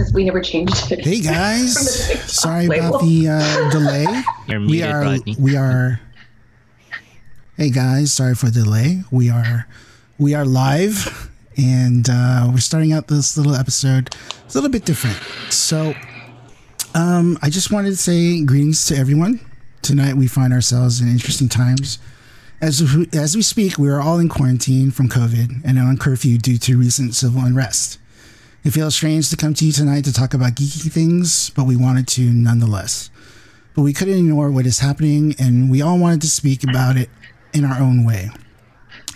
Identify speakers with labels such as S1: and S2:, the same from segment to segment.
S1: because we never changed it.
S2: Hey guys, sorry about the delay.
S3: You're muted,
S2: We are. Hey guys, sorry for the delay. We are live, and we're starting out this little episode. It's a little bit different. So, I just wanted to say greetings to everyone. Tonight we find ourselves in interesting times. As we speak, we are all in quarantine from COVID and on curfew due to recent civil unrest. It feels strange to come to you tonight to talk about geeky things, but we wanted to nonetheless. But we couldn't ignore what is happening, and we all wanted to speak about it in our own way.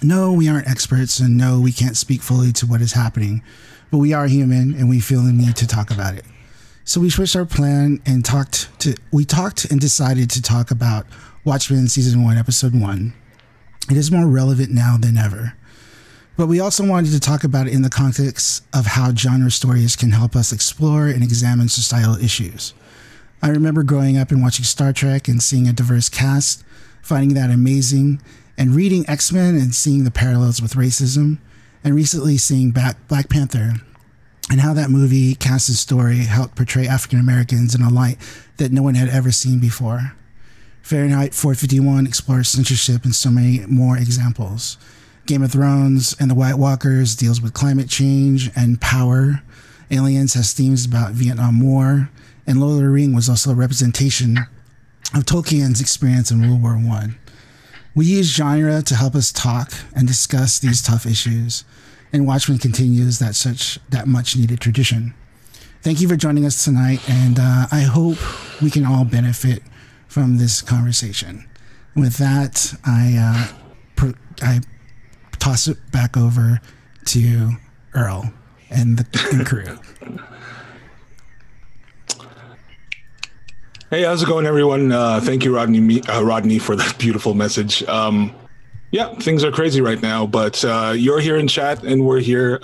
S2: No, we aren't experts, and no, we can't speak fully to what is happening, but we are human, and we feel the need to talk about it. So we switched our plan and talked and decided to talk about Watchmen Season 1, Episode 1. It is more relevant now than ever. But we also wanted to talk about it in the context of how genre stories can help us explore and examine societal issues. I remember growing up and watching Star Trek and seeing a diverse cast, finding that amazing, and reading X-Men and seeing the parallels with racism, and recently seeing Black Panther and how that movie cast and story helped portray African Americans in a light that no one had ever seen before. Fahrenheit 451 explores censorship and so many more examples. Game of Thrones and the White Walkers deals with climate change and power. Aliens has themes about Vietnam War. And Lord of the Rings was also a representation of Tolkien's experience in World War I. We use genre to help us talk and discuss these tough issues. And Watchmen continues that much needed tradition. Thank you for joining us tonight. And I hope we can all benefit from this conversation. With that, I toss it back over to Earl and the crew.
S4: Hey, how's it going, everyone? Thank you, Rodney, for that beautiful message. Yeah, things are crazy right now, but you're here in chat, and we're here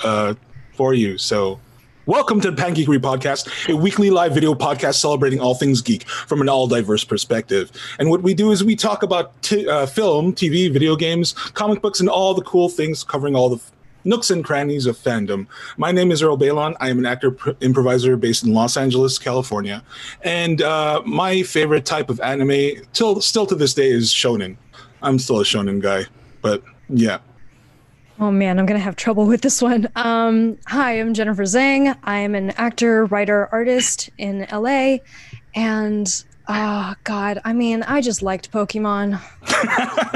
S4: for you. So welcome to the Pangeekery Podcast, a weekly live video podcast celebrating all things geek from an all-diverse perspective. And what we do is we talk about film, TV, video games, comic books, and all the cool things covering all the nooks and crannies of fandom. My name is Earl Balon. I am an actor improviser based in Los Angeles, California. And my favorite type of anime, still to this day, is shonen. I'm still a shonen guy, but yeah.
S5: Oh man, I'm gonna have trouble with this one. Hi, I'm Jennifer Zhang. I am an actor, writer, artist in LA, and oh god, I mean, I just liked Pokemon.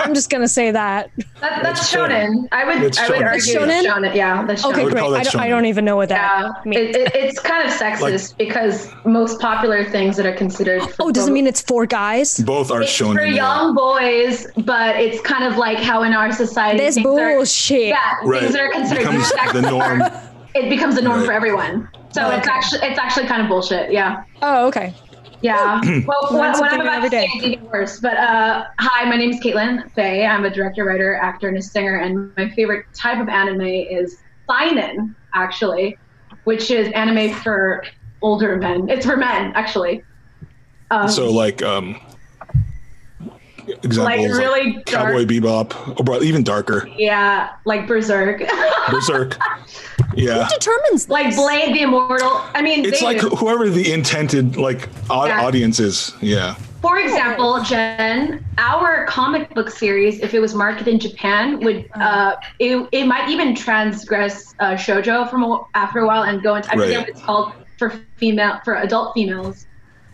S5: I'm just gonna say that.
S1: That's shonen. I would argue shonen. Yeah, that's shonen.
S5: Okay, great. I don't even know what that means.
S1: It's kind of sexist because most popular things that are considered.
S5: Does it mean it's for guys?
S4: Both are shonen.
S1: For young boys, but it's kind of like how in our society.
S5: This bullshit.
S1: Things that are considered
S4: the norm.
S1: It becomes the norm for everyone. So it's actually kind of bullshit. Yeah.
S5: Oh, okay.
S1: Yeah. Well, what I'm about to say is even worse. But hi, my name is Caitlin Faye. I'm a director, writer, actor, and a singer. And my favorite type of anime is seinen, actually, which is anime for older men. It's for men, actually.
S4: So like, examples
S1: like really
S4: like Cowboy Bebop, or even darker.
S1: Yeah, like Berserk.
S4: Berserk. Yeah.
S5: Who determines this?
S1: Like Blade the Immortal. I mean,
S4: it's like whoever the intended audience is. Yeah.
S1: For example, Jen, our comic book series, if it was marketed in Japan, would it might even transgress shoujo after a while and go into I forget what it's called for adult females.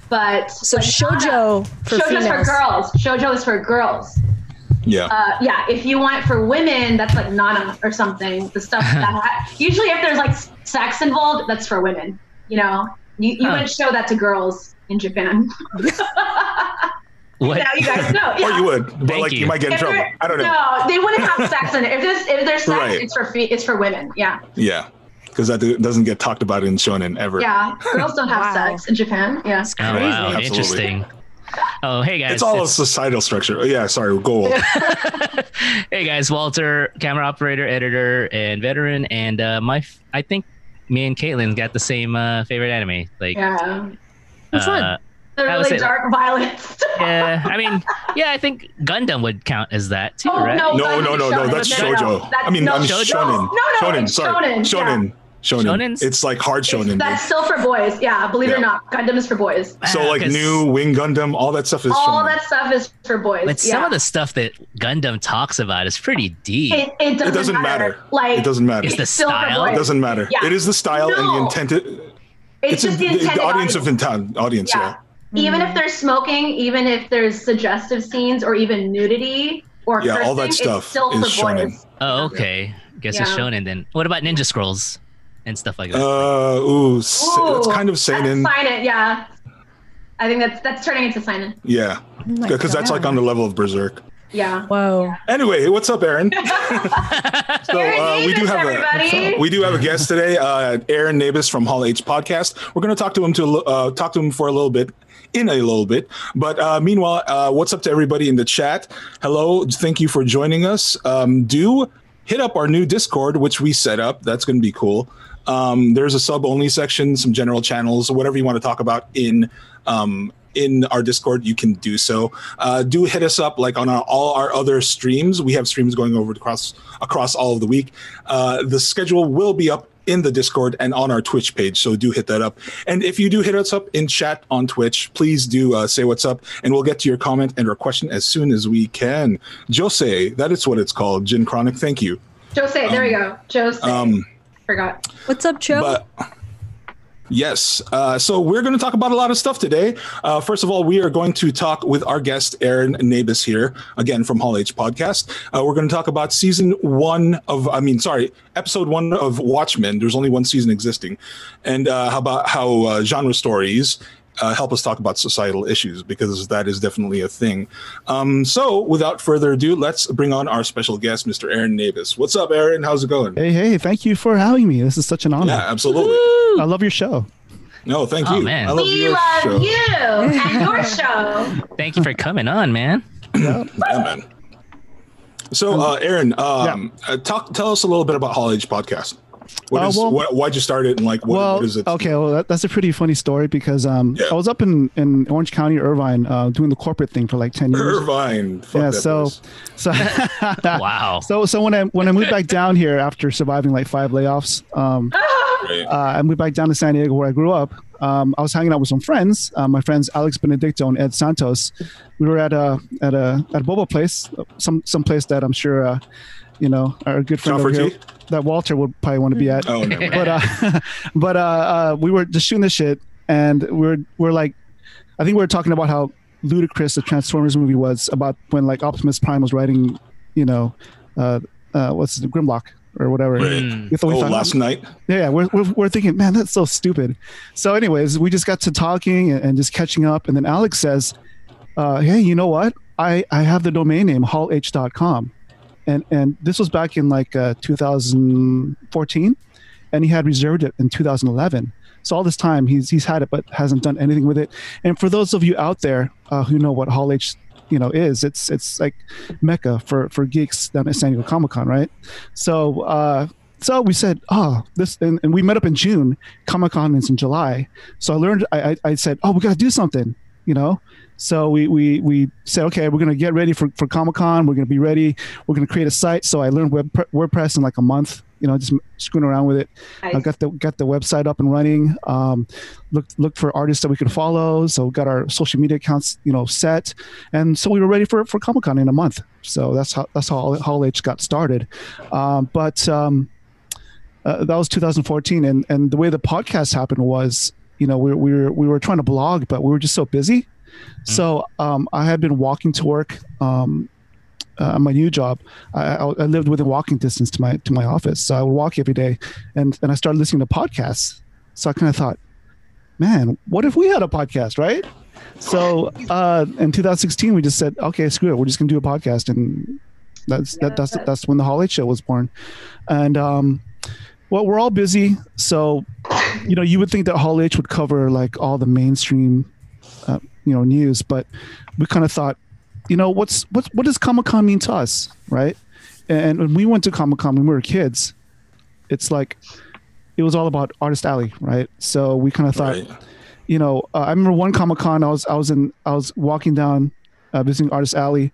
S1: But
S5: shoujo for females.
S1: For girls. Shoujo is for girls.
S4: Yeah.
S1: Yeah. If you want it for women, that's like Nana or something. The stuff that usually if there's like sex involved, that's for women. You know, you wouldn't show that to girls in Japan.
S3: What?
S1: Now you guys know. Yeah.
S4: Or you would, but you might get in trouble. I don't know.
S1: No, they wouldn't have sex in it. If there's sex, it's for women. Yeah.
S4: Yeah. Because that doesn't get talked about in shonen ever.
S1: Yeah, girls don't have sex in Japan. Yeah.
S3: Oh, wow, interesting. Oh, hey guys.
S4: It's all a societal structure. Oh, yeah, sorry, go on.
S3: Hey guys, Walter, camera operator, editor, and veteran. And I think me and Caitlin got the same favorite anime. Like,
S5: which one?
S1: The really dark, violent stuff.
S3: Yeah, I mean, I think Gundam would count as that too, right?
S4: No, that's shoujo. I mean, shonen.
S1: No,
S4: Shonen, sorry.
S1: Shonen.
S4: Shonen.
S3: Shonens?
S4: It's like hard shonen.
S1: That's still for boys. Yeah, believe it or not, Gundam is for boys.
S4: So like new Wing Gundam, all that stuff is
S1: all
S4: shonen.
S1: that stuff is for boys.
S3: But some of the stuff that Gundam talks about is pretty deep.
S1: It doesn't matter. Like,
S4: it doesn't matter.
S3: It's the style.
S4: It doesn't matter.
S1: Yeah.
S4: It is the style and the intended.
S1: It's just the intended
S4: audience of intent. Audience, yeah.
S1: Even if there's smoking, even if there's suggestive scenes or even nudity or cursing,
S4: all that stuff
S1: it's still
S4: is
S1: for
S4: shonen.
S1: boys.
S3: Oh, okay. Guess it's shonen then. What about Ninja Scrolls and stuff like that?
S4: It's kind of seinen.
S1: That's seinen, yeah. I think that's turning into seinen.
S4: Yeah, because that's like on the level of Berserk.
S1: Yeah.
S5: Whoa.
S4: Anyway, what's up, Aaron?
S1: Aaron
S4: we do have a guest today, Aaron Nabus from Hall H Podcast. We're going to talk to him for a little bit. But meanwhile, what's up to everybody in the chat? Hello, thank you for joining us. Do hit up our new Discord, which we set up. That's going to be cool. There's a sub-only section, some general channels, whatever you want to talk about in our Discord, you can do so. Do hit us up like on all our other streams. We have streams going over across all of the week. The schedule will be up in the Discord and on our Twitch page, so do hit that up. And if you do hit us up in chat on Twitch, please do say what's up, and we'll get to your comment and or question as soon as we can. Jose, that is what it's called. Jin Chronic, thank you.
S1: Jose, there we go. Jose. Forgot.
S5: What's up, Joe?
S4: Yes. So we're going to talk about a lot of stuff today. First of all, we are going to talk with our guest, Aaron Nabus here, again from Hall H Podcast. We're going to talk about episode 1 of Watchmen. There's only one season existing. And how genre stories help us talk about societal issues, because that is definitely a thing. So without further ado, let's bring on our special guest, Mr. Aaron Nabus. What's up, Aaron? How's it going?
S6: Hey, thank you for having me. This is such an honor.
S4: Yeah, absolutely.
S6: I love your show.
S4: No, thank you.
S3: Man.
S4: I love
S1: We
S4: your
S1: love
S4: show.
S1: you and your show.
S3: Thank you for coming on, man.
S4: Yeah, man. So, Aaron, tell us a little bit about Hall H Podcast. Why'd you start it, and like what is it?
S6: Okay, well, that's a pretty funny story because I was up in Orange County, Irvine, doing the corporate thing for like 10 years.
S4: Irvine.
S6: So
S3: Wow.
S6: So when I moved back down here after surviving like 5 layoffs, I moved back down to San Diego where I grew up. I was hanging out with some friends, my friends Alex Benedicto and Ed Santos. We were at a boba place, some place that I'm sure our good friend over here, that Walter would probably want to be at.
S4: Oh, no.
S6: But we were just shooting this shit, and we're like, I think we were talking about how ludicrous the Transformers movie was, about when like Optimus Prime was writing, what's the Grimlock or whatever.
S4: Right. Last night.
S6: Yeah, we're thinking, man, that's so stupid. So, anyways, we just got to talking and just catching up, and then Alex says, "Hey, you know what? I have the domain name halh.com." And this was back in like 2014, and he had reserved it in 2011. So all this time he's had it, but hasn't done anything with it. And for those of you out there who know what Hall H, is, it's like Mecca for geeks down at San Diego Comic-Con, right? So we said, this, and we met up in June. Comic-Con is in July. So I learned. I said, we got to do something, So we said, okay, we're going to get ready for Comic-Con. We're going to be ready. We're going to create a site. So I learned WordPress in like a month, just screwing around with it.
S1: Nice.
S6: I got the website up and running. Looked for artists that we could follow. So got our social media accounts, set. And so we were ready for Comic-Con in a month. So that's how Hall H got started. But that was 2014. And the way the podcast happened was, we were trying to blog, but we were just so busy. So I had been walking to work my new job. I lived within walking distance to my office, so I would walk every day, and I started listening to podcasts. So I kind of thought, man, what if we had a podcast, right? So in 2016, we just said, okay, screw it, we're just gonna do a podcast, and that's when the Hall H show was born. And well, we're all busy, so you would think that Hall H would cover like all the mainstream news, but we kind of thought, what does Comic-Con mean to us, right? And when we went to Comic-Con when we were kids, it's like it was all about Artist Alley, right? So we kind of thought, I remember one Comic-Con I was walking down visiting Artist Alley,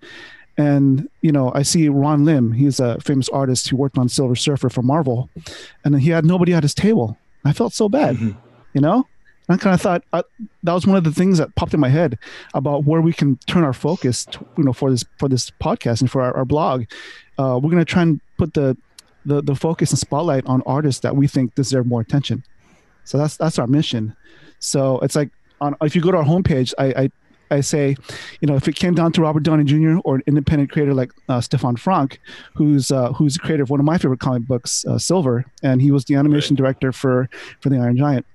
S6: And, I see Ron Lim. He's a famous artist who worked on Silver Surfer for Marvel. And then he had nobody at his table. I felt so bad, I kind of thought that was one of the things that popped in my head about where we can turn our focus, for this podcast and for our blog. We're going to try and put the focus and spotlight on artists that we think deserve more attention. So that's our mission. So it's like if you go to our homepage, I say, if it came down to Robert Downey Jr. or an independent creator like Stefan Frank, who's the creator of one of my favorite comic books, Silver, and he was the animation director for the Iron Giant.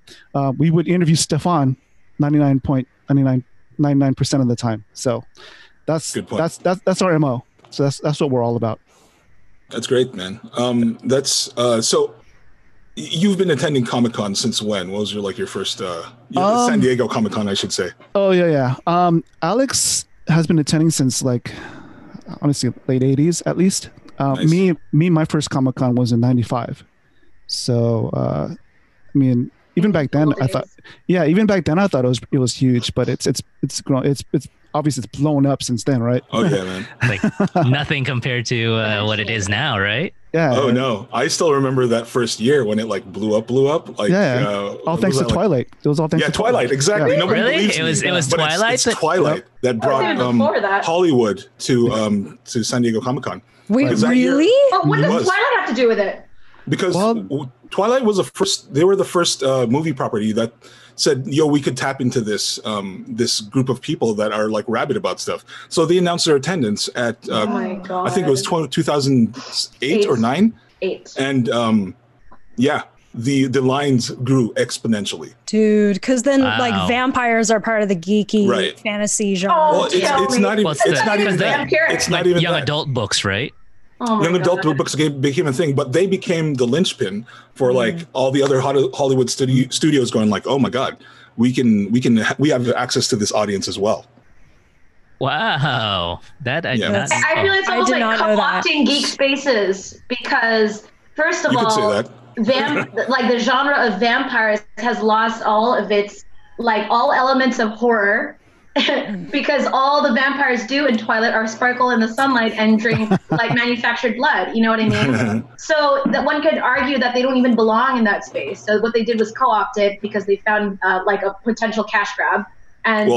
S6: We would interview Stefan 99.99% of the time. So that's our MO. So that's what we're all about.
S4: That's great, man. So you've been attending Comic-Con since when? What was your first San Diego Comic-Con, I should say?
S6: Oh yeah. Alex has been attending since honestly late 80s at least. Nice. Me my first Comic-Con was in 95. So even back then I thought it was huge, but it's grown. It's obviously it's blown up since then, right?
S4: Oh yeah, man.
S3: Like nothing compared to what it is now, right?
S6: Yeah.
S4: Oh no, I still remember that first year when it blew up.
S6: All thanks to Twilight. It was all thanks to
S4: Twilight. Exactly.
S6: Yeah.
S4: Nobody
S3: Really?
S4: believes
S3: It was
S4: but
S3: Twilight.
S4: It's Twilight that brought Hollywood to San Diego Comic-Con.
S5: Wait, really?
S1: But what does Twilight have to do with it?
S4: Because Twilight was they were the first movie property that said, we could tap into this group of people that are rabid about stuff. So they announced their attendance at, I think it was 2008 or 9.
S1: 8.
S4: And the lines grew exponentially.
S5: Dude, because then vampires are part of the geeky fantasy genre.
S1: Oh,
S4: it's not even that. It's not even
S3: young
S4: that.
S3: Adult books, right?
S1: Oh
S4: young adult books became a thing, but they became the linchpin for all the other Hollywood studios going oh my God, we have access to this audience as well.
S3: Wow, that I did not.
S1: I feel it's almost like co-opting geek spaces because first of all, the genre of vampires has lost all of its all elements of horror. Because all the vampires do in Twilight are sparkle in the sunlight and drink manufactured blood. You know what I mean? So that one could argue that they don't even belong in that space. So what they did was co-opt it because they found a potential cash grab, and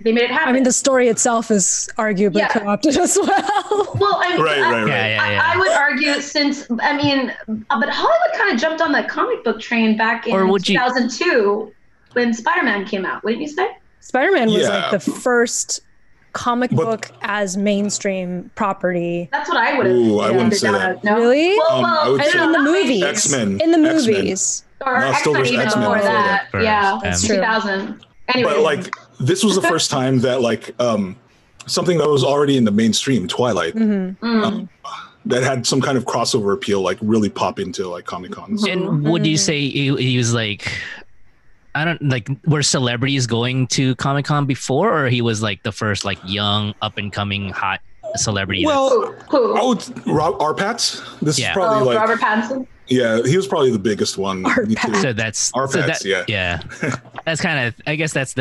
S1: they made it happen.
S5: I mean, the story itself is arguably co-opted as well.
S1: Well,
S3: right.
S1: I would argue but Hollywood kind of jumped on the comic book train back in 2002 when Spider-Man came out. What did you say?
S5: Spider-Man was the first comic book as mainstream property.
S1: That's what I would have.
S4: Ooh, I wouldn't say that.
S5: No? Really?
S1: In
S5: the movies.
S4: X-Men.
S5: In the movies.
S1: Or X-Men even before that. Yeah,
S3: that's
S1: 2000. Anyway.
S4: But this was the first time that something that was already in the mainstream, Twilight, that had some kind of crossover appeal, really pop into Comic-Cons.
S3: And would you say he was were celebrities going to Comic-Con before, or he was the first young up and coming hot celebrity?
S4: Well, R-Pats. This is probably
S1: Robert Pattinson.
S4: Yeah, he was probably the biggest one.
S3: So that's
S4: R-Pats,
S3: yeah. That's kind of, I guess that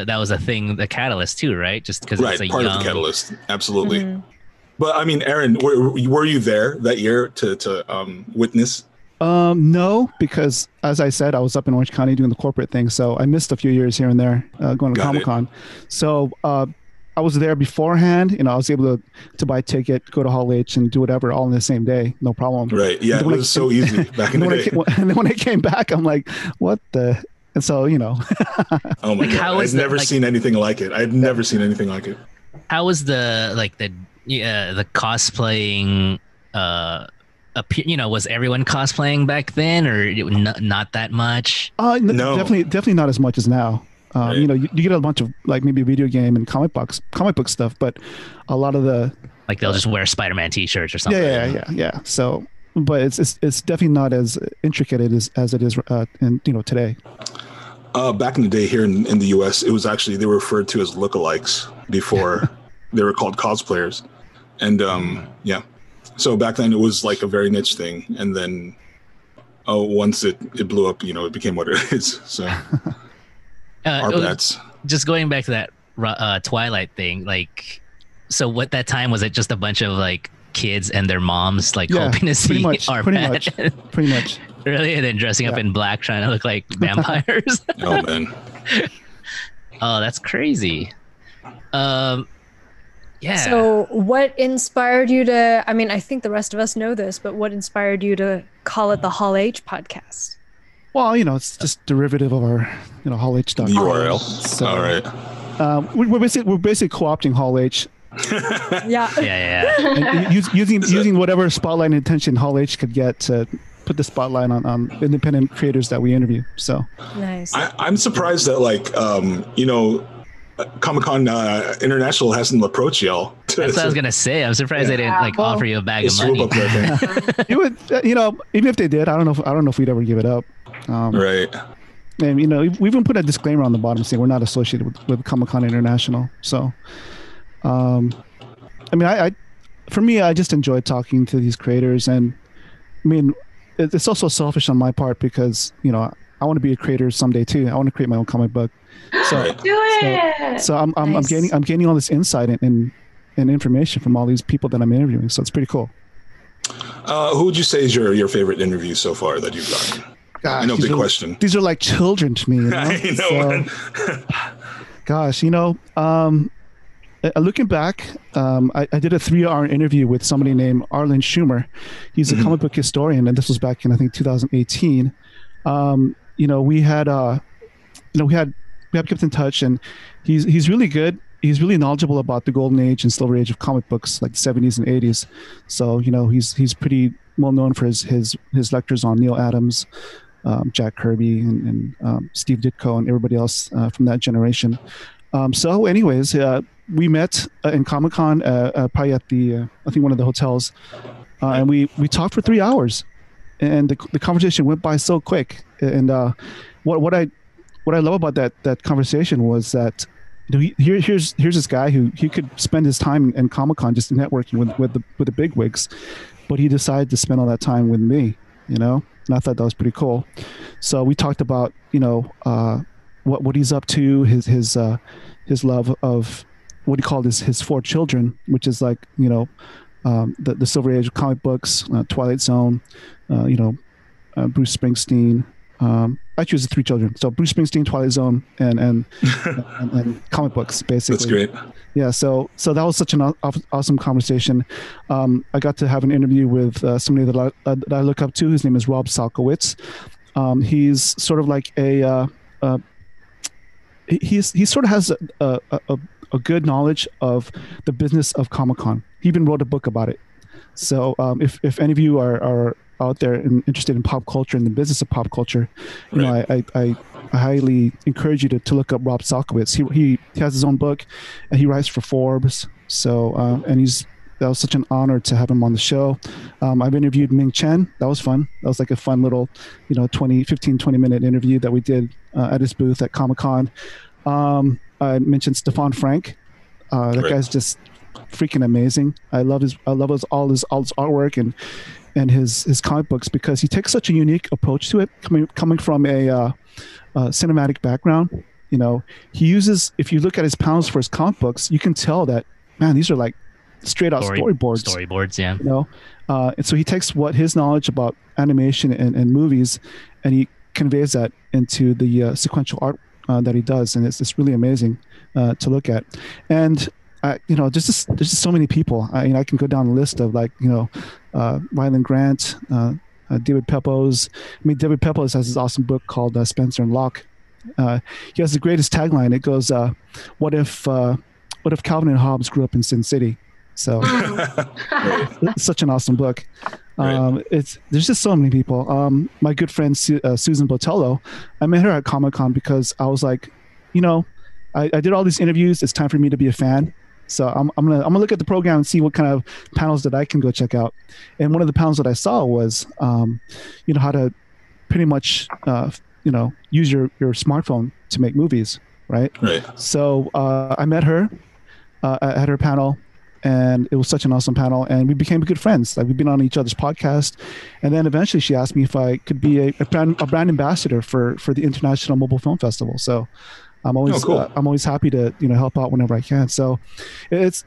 S3: was a thing, the catalyst too, right? Just because it's
S4: part of the catalyst, absolutely. But I mean, Aaron, were you there that year to witness?
S6: No, because as I said, I was up in Orange County doing the corporate thing, so I missed a few years here and there going to Comic-Con. So I was there beforehand. I was able to buy a ticket, go to Hall H, and do whatever all in the same day, no problem.
S4: Right? Yeah, it was so easy back in the day.
S6: And then when I came back, I'm like, what the? And so
S4: Oh my God! I've never seen anything like it. I've never seen anything like it.
S3: How was the cosplaying? Was everyone cosplaying back then, or not that much?
S6: No, definitely not as much as now. Right. You get a bunch of maybe video game and comic book stuff, but a lot of the
S3: they'll just wear Spider-Man T-shirts or something.
S6: Yeah. So, but it's definitely not as intricate as it is today.
S4: Back in the day here in the U.S., it was actually they were referred to as lookalikes before they were called cosplayers, and So back then it was a very niche thing, and then once it blew up, it became what it is. So
S3: just going back to that Twilight thing, So what that time was, it just a bunch of like kids and their moms like hoping to see our pet?
S6: Pretty much.
S3: Really? And then dressing up in black, trying to look like vampires.
S4: Oh man.
S3: Oh, that's crazy. Yeah.
S5: So what inspired you to, I mean, I think the rest of us know this, but what inspired you to call it the Hall H podcast?
S6: Well, it's just derivative of our, hallh.com.
S4: The URL.
S6: So,
S4: all right.
S6: We're basically co-opting Hall H.
S5: Yeah.
S3: And
S6: using whatever spotlight and attention Hall H could get to put the spotlight on independent creators that we interview. So
S5: nice.
S4: I'm surprised that Comic-Con International hasn't approached y'all.
S3: That's what I was gonna say. I'm surprised they didn't offer you a bag of money.
S6: It would, even if they did, I don't know if we'd ever give it up.
S4: Right.
S6: And we even put a disclaimer on the bottom saying we're not associated with Comic-Con International. So, for me, I just enjoy talking to these creators, and I mean, it's also selfish on my part because I want to be a creator someday too. I want to create my own comic book. So
S1: do it.
S6: So I'm gaining all this insight and information from all these people that I'm interviewing. So it's pretty cool.
S4: Who would you say is your favorite interview so far that you've done?
S6: Gosh,
S4: I know, big question.
S6: These are like children to me.
S4: I know.
S6: Gosh, looking back, I did a 3-hour interview with somebody named Arlen Schumer. He's a comic book historian, and this was back in, I think, 2018. We had kept in touch, and he's really good. He's really knowledgeable about the golden age and silver age of comic books, like the 70s and 80s. So he's pretty well known for his lectures on Neil Adams, Jack Kirby, and Steve Ditko, and everybody else from that generation. So anyways, we met in Comic-Con, probably at the I think one of the hotels, and we talked for 3 hours, and the conversation went by so quick. And what I love about that conversation was that here's this guy who he could spend his time in Comic-Con just networking with the bigwigs, but he decided to spend all that time with me, and I thought that was pretty cool. So we talked about what he's up to, his love of what he called his 4 children, which is like the silver age of comic books, Twilight Zone, Bruce Springsteen. I choose the 3 children. So Bruce Springsteen, Twilight Zone, and comic books, basically.
S4: That's great.
S6: Yeah. So that was such an awesome conversation. I got to have an interview with somebody that I look up to. His name is Rob Salkowitz. He's sort of like he sort of has a good knowledge of the business of Comic-Con. He even wrote a book about it. So if any of you are out there and interested in pop culture and the business of pop culture, I highly encourage you to look up Rob Salkowitz. He has his own book, and he writes for Forbes. So and that was such an honor to have him on the show. I've interviewed Ming Chen. That was fun. That was like a fun little 15-20 minute interview that we did at his booth at Comic-Con. I mentioned Stefan Frank. That guy's just freaking amazing. I love all his artwork and his comic books because he takes such a unique approach to it, coming from a cinematic background. He uses, if you look at his panels for his comic books, you can tell that, man, these are like straight out storyboards.
S3: Storyboards, yeah.
S6: And so he takes his knowledge about animation and movies, and he conveys that into the sequential art that he does, and it's really amazing to look at. And there's just so many people. I can go down the list of Ryland Grant, David Pepose. David Pepose has this awesome book called Spencer and Locke. He has the greatest tagline. It goes, "What if Calvin and Hobbes grew up in Sin City?" So it's such an awesome book. There's just so many people. My good friend Susan Botello, I met her at Comic-Con because I was like, I did all these interviews. It's time for me to be a fan. So I'm gonna look at the program and see what kind of panels that I can go check out. And one of the panels that I saw was, how to pretty much, use your smartphone to make movies, right?
S4: Right.
S6: So I met her at her panel, and it was such an awesome panel, and we became good friends. Like, we've been on each other's podcast, and then eventually she asked me if I could be a brand ambassador for the International Mobile Film Festival. So I'm always I'm always happy to help out whenever I can. So it's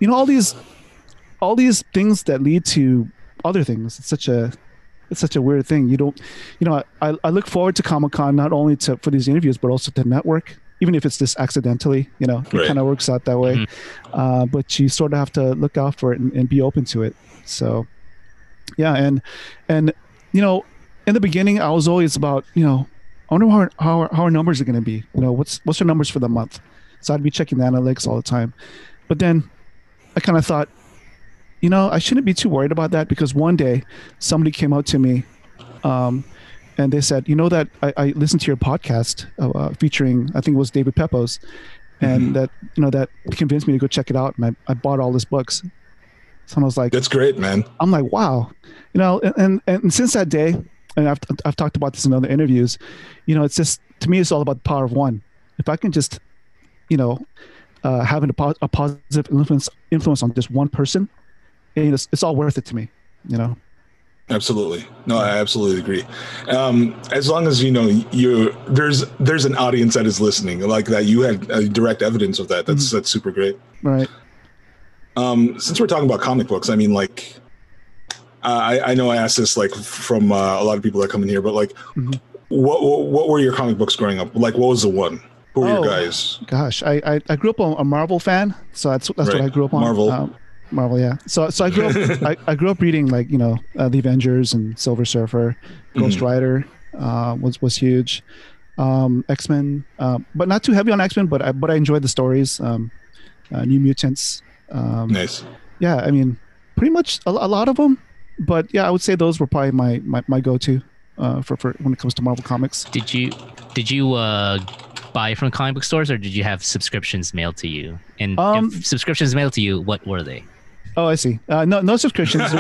S6: all these things that lead to other things. It's such a weird thing. You don't, I look forward to Comic-Con not only for these interviews, but also to network, even if it's just accidentally, it kind of works out that way. But you sort of have to look out for it and be open to it. So, yeah. And in the beginning, I was always about, I wonder how our numbers are going to be, what's our numbers for the month? So I'd be checking the analytics all the time. But then I kind of thought, I shouldn't be too worried about that, because one day somebody came out to me and they said, that I listened to your podcast featuring, I think it was David Pepos, and that convinced me to go check it out. And I bought all his books. So I was like,
S4: that's great, man.
S6: I'm like, wow, and since that day, and I've talked about this in other interviews, it's just, to me, it's all about the power of one. If I can just, having a positive influence on just one person, it's all worth it to me,
S4: Absolutely. No, I absolutely agree. As long as there's an audience that is listening, like that, you had direct evidence of that. That's super great.
S6: Right.
S4: Since we're talking about comic books, I mean, like, I know I asked this like from a lot of people that come in here, but like, what were your comic books growing up? Like, what was the one? Who were your guys?
S6: Gosh, I grew up a Marvel fan, so that's right. What I grew up on. Marvel, yeah. So I grew up I grew up reading, like, the Avengers and Silver Surfer, Ghost Rider was huge, X-Men, but not too heavy on X-Men, but I enjoyed the stories, New Mutants.
S4: Nice.
S6: Yeah, I mean, pretty much a lot of them, but yeah, I would say those were probably my go-to for when it comes to Marvel comics.
S3: Did you buy from comic book stores, or did you have subscriptions mailed to you? And if subscriptions mailed to you, what were they?
S6: Oh, I see. No subscriptions.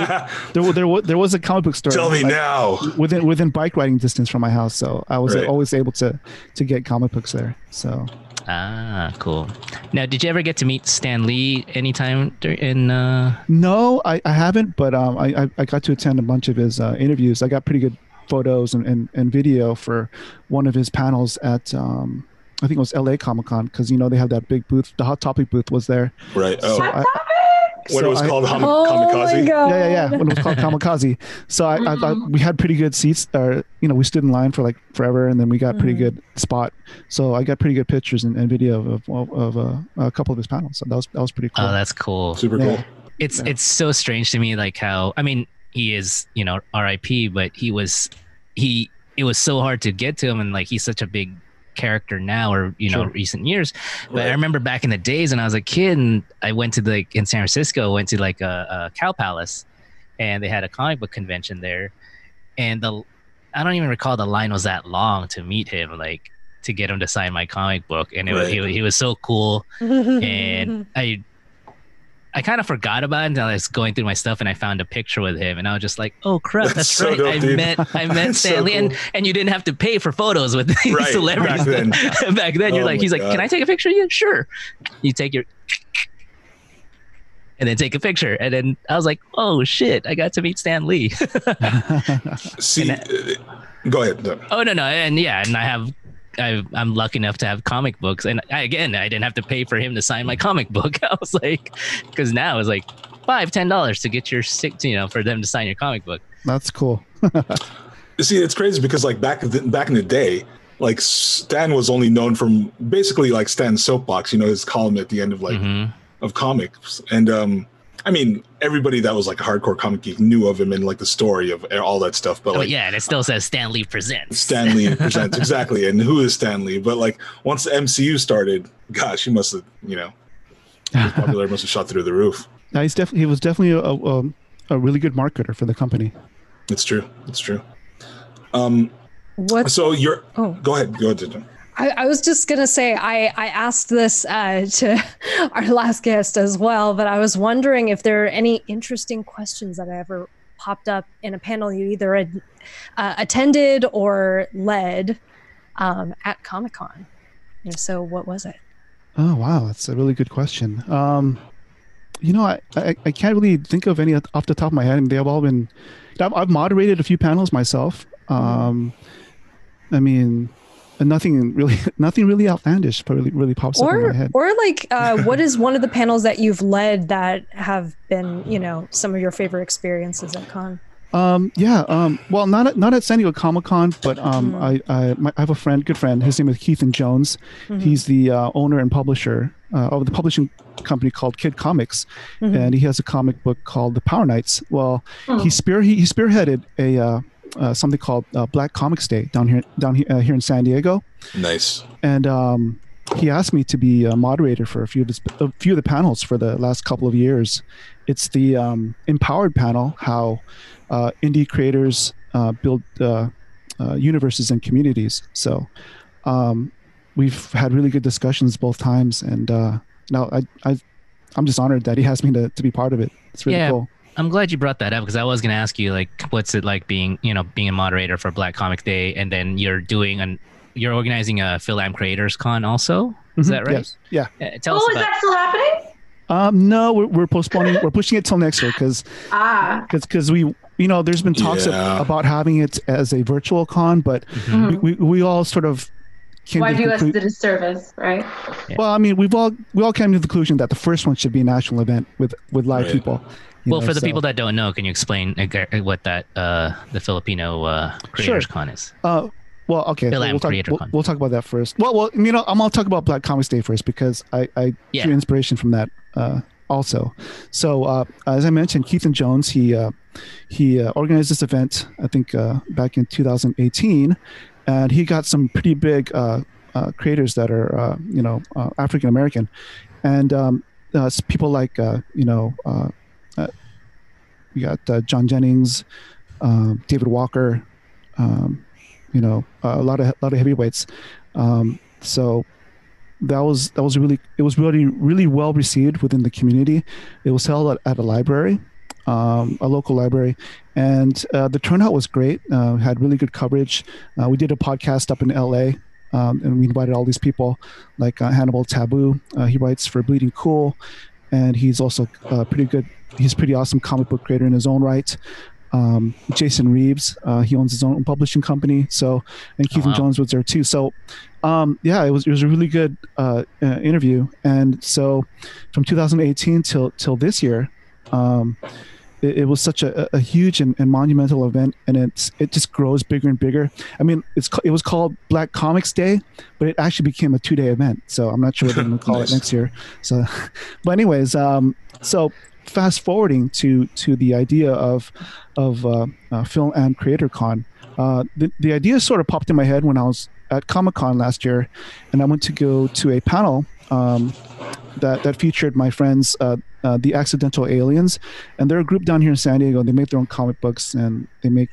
S6: there was a comic book store.
S4: Tell me now.
S6: Within bike riding distance from my house, so I was always able to get comic books there. So.
S3: Cool. Now, did you ever get to meet Stan Lee anytime in?
S6: No, I haven't, but I got to attend a bunch of his interviews. I got pretty good photos and video for one of his panels at I think it was LA Comic-Con, because they have that big booth. The Hot Topic booth was there.
S4: Right. Oh.
S6: So
S4: when it was called Kamikaze.
S6: Yeah. When it was called Kamikaze. So I we had pretty good seats. We stood in line for like forever, and then we got pretty good spot. So I got pretty good pictures and video of a couple of his panels. So that was pretty cool.
S3: Oh, that's cool.
S4: Super cool.
S3: It's so strange to me, like how, I mean, he is, R.I.P., but it was so hard to get to him, and like he's such a big character now, or recent years. But I remember back in the days when I was a kid, and I went to in San Francisco, went to like a Cow Palace, and they had a comic book convention there, and I don't even recall the line was that long to meet him, like to get him to sign my comic book, and he was so cool. And I kind of forgot about it until I was going through my stuff, and I found a picture with him, and I was just like, "Oh crap, that's so right! Dope, I met Stan Lee, so cool. and you didn't have to pay for photos with these celebrities back then. You're he's like, "Can I take a picture of you?" Sure. You take your, and then take a picture, and then I was like, "Oh shit, I got to meet Stan Lee."
S4: See, go ahead.
S3: Oh no, and I'm lucky enough to have comic books, and I didn't have to pay for him to sign my comic book. I was like, because now it's like $5-10 to get your for them to sign your comic book.
S6: That's cool.
S4: See, it's crazy because like back in the day, like Stan was only known from basically like Stan's soapbox, his column at the end of of comics, and I mean, everybody that was like a hardcore comic geek knew of him and like the story of all that stuff. But
S3: and it still says Stan Lee presents.
S4: Stan Lee presents, exactly. And who is Stan Lee? But like once the MCU started, gosh, he must have, his popularity must have shot through the roof.
S6: No, he was definitely a really good marketer for the company.
S4: It's true. It's true. So go ahead.
S5: I was just going to say, I asked this to our last guest as well, but I was wondering if there are any interesting questions that ever popped up in a panel you either attended or led at Comic-Con. And so what was it?
S6: Oh, wow. That's a really good question. I can't really think of any off the top of my head. I mean, they've all been... I've moderated a few panels myself. I mean... nothing really outlandish, but really pops up in my head.
S5: Or like, what is one of the panels that you've led that have been, some of your favorite experiences at con?
S6: Well, not at San Diego Comic-Con, but I have a good friend. His name is Keith Jones. Mm-hmm. He's the owner and publisher of the publishing company called Kid Comics, and he has a comic book called The Power Knights. Well, he spearheaded a something called Black Comics Day down here in San Diego.
S4: Nice.
S6: And he asked me to be a moderator for a few of the panels for the last couple of years. It's the Empowered panel, how indie creators build universes and communities. So we've had really good discussions both times, and now I'm just honored that he asked me to be part of it. It's really cool.
S3: I'm glad you brought that up, because I was going to ask you, like, what's it like being a moderator for Black Comic Day, and then you're organizing a Phil-Am Creators Con also? Is that right?
S6: Yes. Yeah.
S3: Tell us about.
S1: Is that still happening?
S6: No, we're postponing. We're pushing it till next year because we there's been talks about having it as a virtual con, but we all sort of came
S1: why
S6: to
S1: do us the disservice, right?
S6: Yeah. Well, I mean, we all came to the conclusion that the first one should be a national event with live people.
S3: Well, for the people that don't know, can you explain what that the Filipino Creators Con is?
S6: Well, okay. We'll talk about that first. Well, I'm gonna talk about Black Comics Day first because I drew inspiration from that also. So as I mentioned, Keith Jones, he organized this event, I think back in 2018, and he got some pretty big creators that are African American, and people like we got John Jennings, David Walker, a lot of heavyweights. So that was really well received within the community. It was held at a library, a local library, and the turnout was great. Had really good coverage. We did a podcast up in LA, and we invited all these people like Hannibal Taboo. He writes for Bleeding Cool, and he's also he's a pretty awesome comic book creator in his own right. Jason Reeves, he owns his own publishing company. So, and Keith Jones was there too. So, it was a really good interview. And so, from 2018 till this year, it was such a huge and monumental event, and it just grows bigger and bigger. I mean, it was called Black Comics Day, but it actually became a 2-day event. So I'm not sure what they're going to call it next year. So, but anyways, so fast forwarding to the idea of Film and Creator Con, the idea sort of popped in my head when I was at Comic-Con last year, and I went to go to a panel that featured my friends, the Accidental Aliens, and they're a group down here in San Diego. They make their own comic books, and they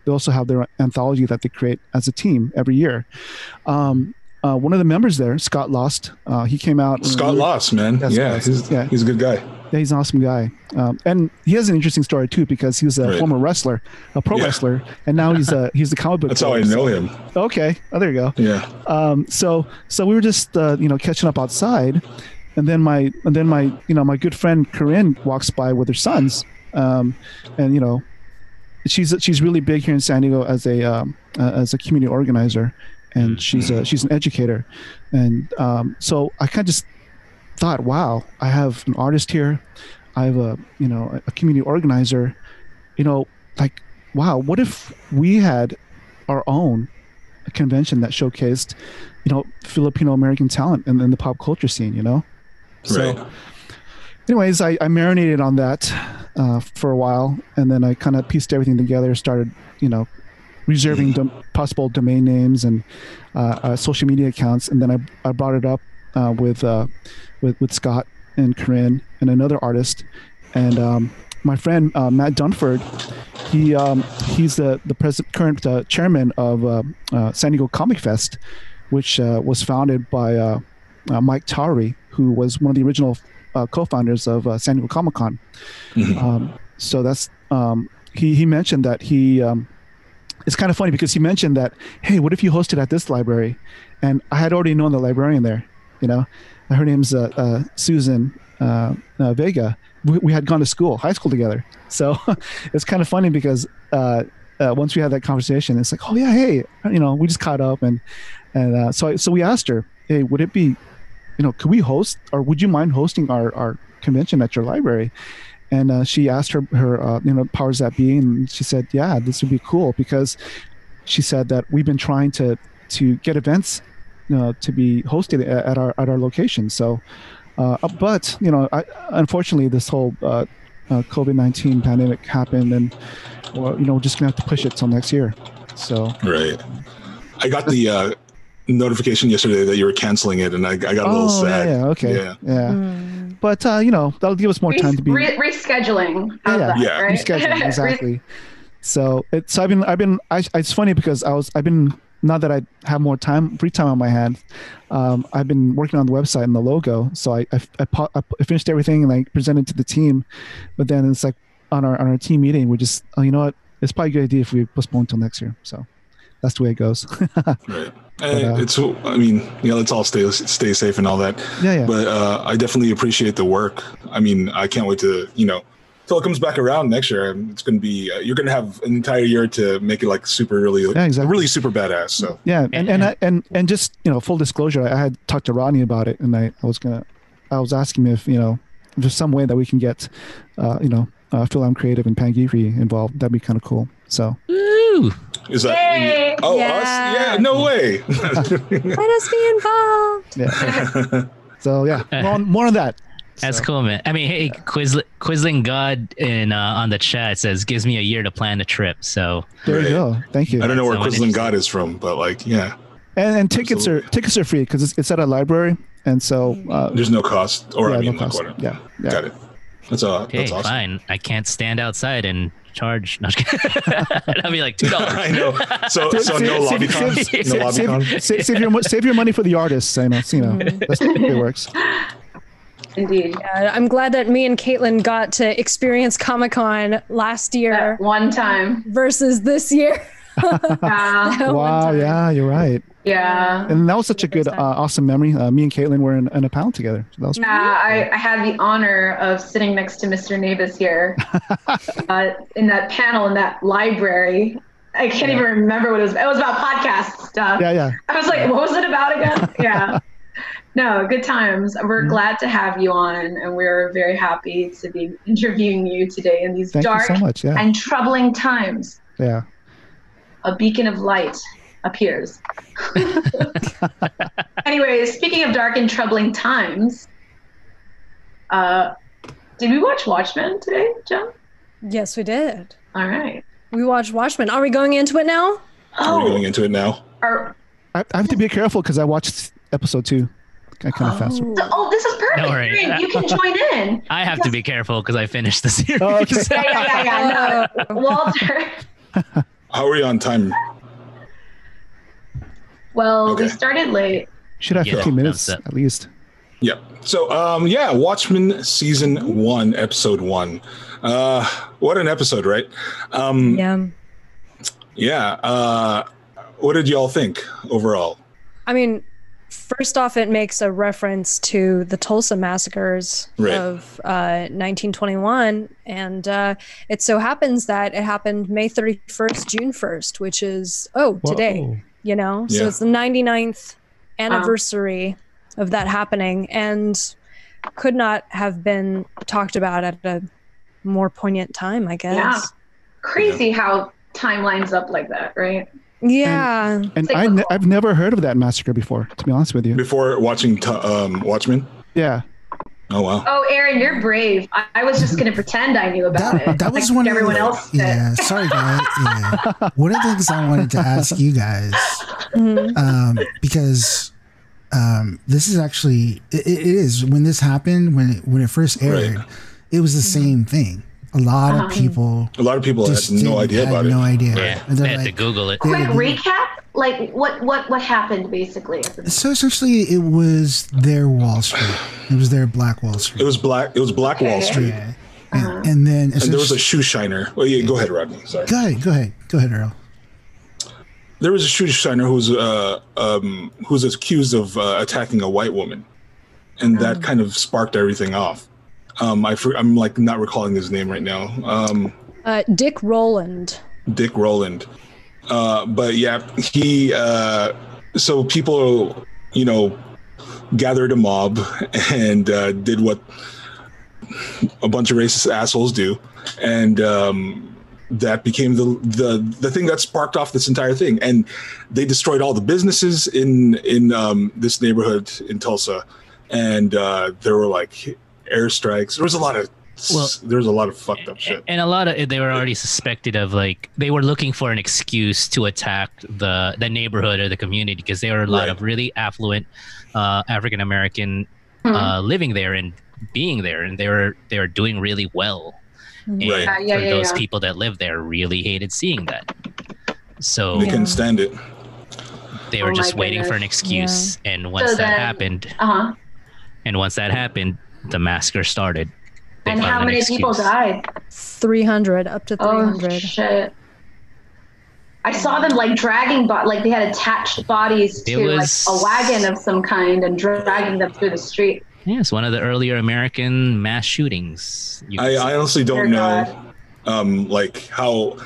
S6: also have their anthology that they create as a team every year. One of the members there, Scott Lost, he came out.
S4: Scott Lost, man. He's a good guy.
S6: Yeah, he's an awesome guy. And he has an interesting story too, because he was a former wrestler, a pro wrestler, and now he's a comic book.
S4: That's how I know him.
S6: Okay. Oh, there you go.
S4: Yeah.
S6: So we were just catching up outside, and then my good friend Corinne walks by with her sons, and she's really big here in San Diego as a community organizer, and she's an educator, and so I kind of just thought, wow, I have an artist here, I have a community organizer, like, wow, what if we had our own convention that showcased Filipino American talent in the pop culture scene, So anyways, I marinated on that for a while, and then I kind of pieced everything together, started reserving possible domain names and social media accounts, and then I brought it up with Scott and Corinne and another artist, and my friend Matt Dunford, he's the current chairman of San Diego Comic Fest, which was founded by Mike Towery, who was one of the original co-founders of San Diego Comic Con. So that's he mentioned that it's kind of funny because he mentioned that, hey, what if you hosted at this library? And I had already known the librarian there. Her name's Susan Vega. We had gone to high school together. So it's kind of funny because once we had that conversation, it's like, oh yeah, hey, we just caught up, and And so we asked her, hey, would it be, could we host, or would you mind hosting our convention at your library? And she asked her powers that be, and she said, yeah, this would be cool, because she said that we've been trying to get events to be hosted at our location. So, but unfortunately, this whole COVID-19 pandemic happened, and we're just gonna have to push it till next year. So
S4: right, I got the notification yesterday that you were canceling it, and I got a little sad.
S6: Yeah, okay, yeah. But that'll give us more time to be
S1: rescheduling.
S6: Right?
S1: Rescheduling,
S6: exactly. So it's funny because now that I have more free time on my hands, I've been working on the website and the logo. So I finished everything and I presented to the team, but then it's like on our team meeting, we just, you know what, it's probably a good idea if we postpone until next year. So that's the way it goes.
S4: Right. Let's all stay safe and all that.
S6: Yeah.
S4: But I definitely appreciate the work. I can't wait to, till it comes back around next year. It's going to be, you're going to have an entire year to make it like really super badass. So
S6: yeah. And just, full disclosure, I had talked to Rodney about it, and I was asking him if, there's some way that we can get, Phil I'm Creative and Pangiri involved. That'd be kind of cool. So.
S3: Ooh.
S4: Is that?
S1: Yay!
S4: Us? Yeah. No way.
S5: Let us be involved.
S6: Yeah. So yeah, more on that.
S3: That's cool, man. Hey, Quisling God on the chat says gives me a year to plan the trip. So
S6: there you go. Thank you.
S4: I don't know where Quisling God is from, but yeah.
S6: And tickets are free because it's at a library, and so
S4: there's no cost, or
S6: no cost. Yeah.
S4: Got it. That's all.
S3: Okay,
S4: that's awesome.
S3: Fine. I can't stand outside and charge. That'd be like $2.
S4: I know. So no lobby cons.
S6: Save your money for the artists. I know. That's the way it works.
S1: Indeed.
S5: Yeah, I'm glad that me and Caitlin got to experience Comic-Con last year.
S1: That one time.
S5: Versus this year.
S6: Wow, yeah, you're right.
S1: Yeah.
S6: And that was such a good, awesome memory. Me and Caitlin were in a panel together. So that was
S1: I had the honor of sitting next to Mr. Nabus here in that panel in that library. I can't even remember what it was. It was about podcast stuff.
S6: Yeah.
S1: I was like, what was it about again? Yeah. No, good times. We're glad to have you on, and we're very happy to be interviewing you today in these dark and troubling times.
S6: Yeah.
S1: A beacon of light appears. Anyway, speaking of dark and troubling times, did we watch Watchmen today, Jen?
S5: Yes, we did.
S1: All right.
S5: We watched Watchmen. Are we going into it now?
S4: Are we going into it now?
S6: I have to be careful because I watched episode 2. I kind of fast.
S1: This is perfect.
S3: Right.
S1: You can join in.
S3: I have to be careful because I finished the series.
S6: Oh, okay.
S1: Yeah. No. Walter.
S4: How are we on time?
S1: Well, we started late.
S6: Should have 15 minutes at least.
S4: Yeah. So, Watchmen season 1, episode 1. What an episode, right? Yeah. What did y'all think overall?
S5: First off, it makes a reference to the Tulsa massacres of 1921. And it so happens that it happened May 31st, June 1st, which is, today, So it's the 99th anniversary of that happening, and could not have been talked about at a more poignant time, I guess.
S1: Yeah. Crazy how time lines up like that, right?
S5: Yeah.
S6: And I've never heard of that massacre before, to be honest with you.
S4: Before watching Watchmen?
S6: Yeah.
S4: Oh, wow.
S1: Oh, Aaron, you're brave. I was just going to pretend I knew about it.
S2: That was one
S1: everyone else did.
S2: Yeah, sorry, guys. Yeah. One of the things I wanted to ask you guys, because this is actually, it is, when this happened, when it first aired, it was the same thing. A lot of people
S4: had no idea about it.
S2: No idea.
S3: Yeah, they had to Google it.
S1: Quick recap. Like what happened basically?
S2: So essentially, it was their Wall Street. It was their Black Wall Street.
S4: It was Black Wall Street.
S2: Yeah. And then
S4: there was a shoe shiner. Well, yeah, go ahead, Rodney. Sorry.
S2: Go ahead, Earl.
S4: There was a shoe shiner who's accused of attacking a white woman, and that kind of sparked everything off. I'm like not recalling his name right now. Dick Rowland. But yeah, so people, gathered a mob and did what a bunch of racist assholes do, and that became the thing that sparked off this entire thing. And they destroyed all the businesses in this neighborhood in Tulsa, and there were like airstrikes. There was a lot of fucked up shit,
S3: and a lot of they were already suspected of, like, they were looking for an excuse to attack the neighborhood or the community, because there were a lot of really affluent African American living there and being there, and they were doing really well. And for those people that live there really hated seeing that, so
S4: they couldn't stand it.
S3: They were just waiting for an excuse, and once that happened, the massacre started.
S1: And how many people died?
S5: 300, up to 300.
S1: Oh, shit. I saw them like dragging, like they had attached bodies to like a wagon of some kind and dragging them through the street.
S3: Yeah, it's one of the earlier American mass shootings.
S4: I honestly don't know, like how,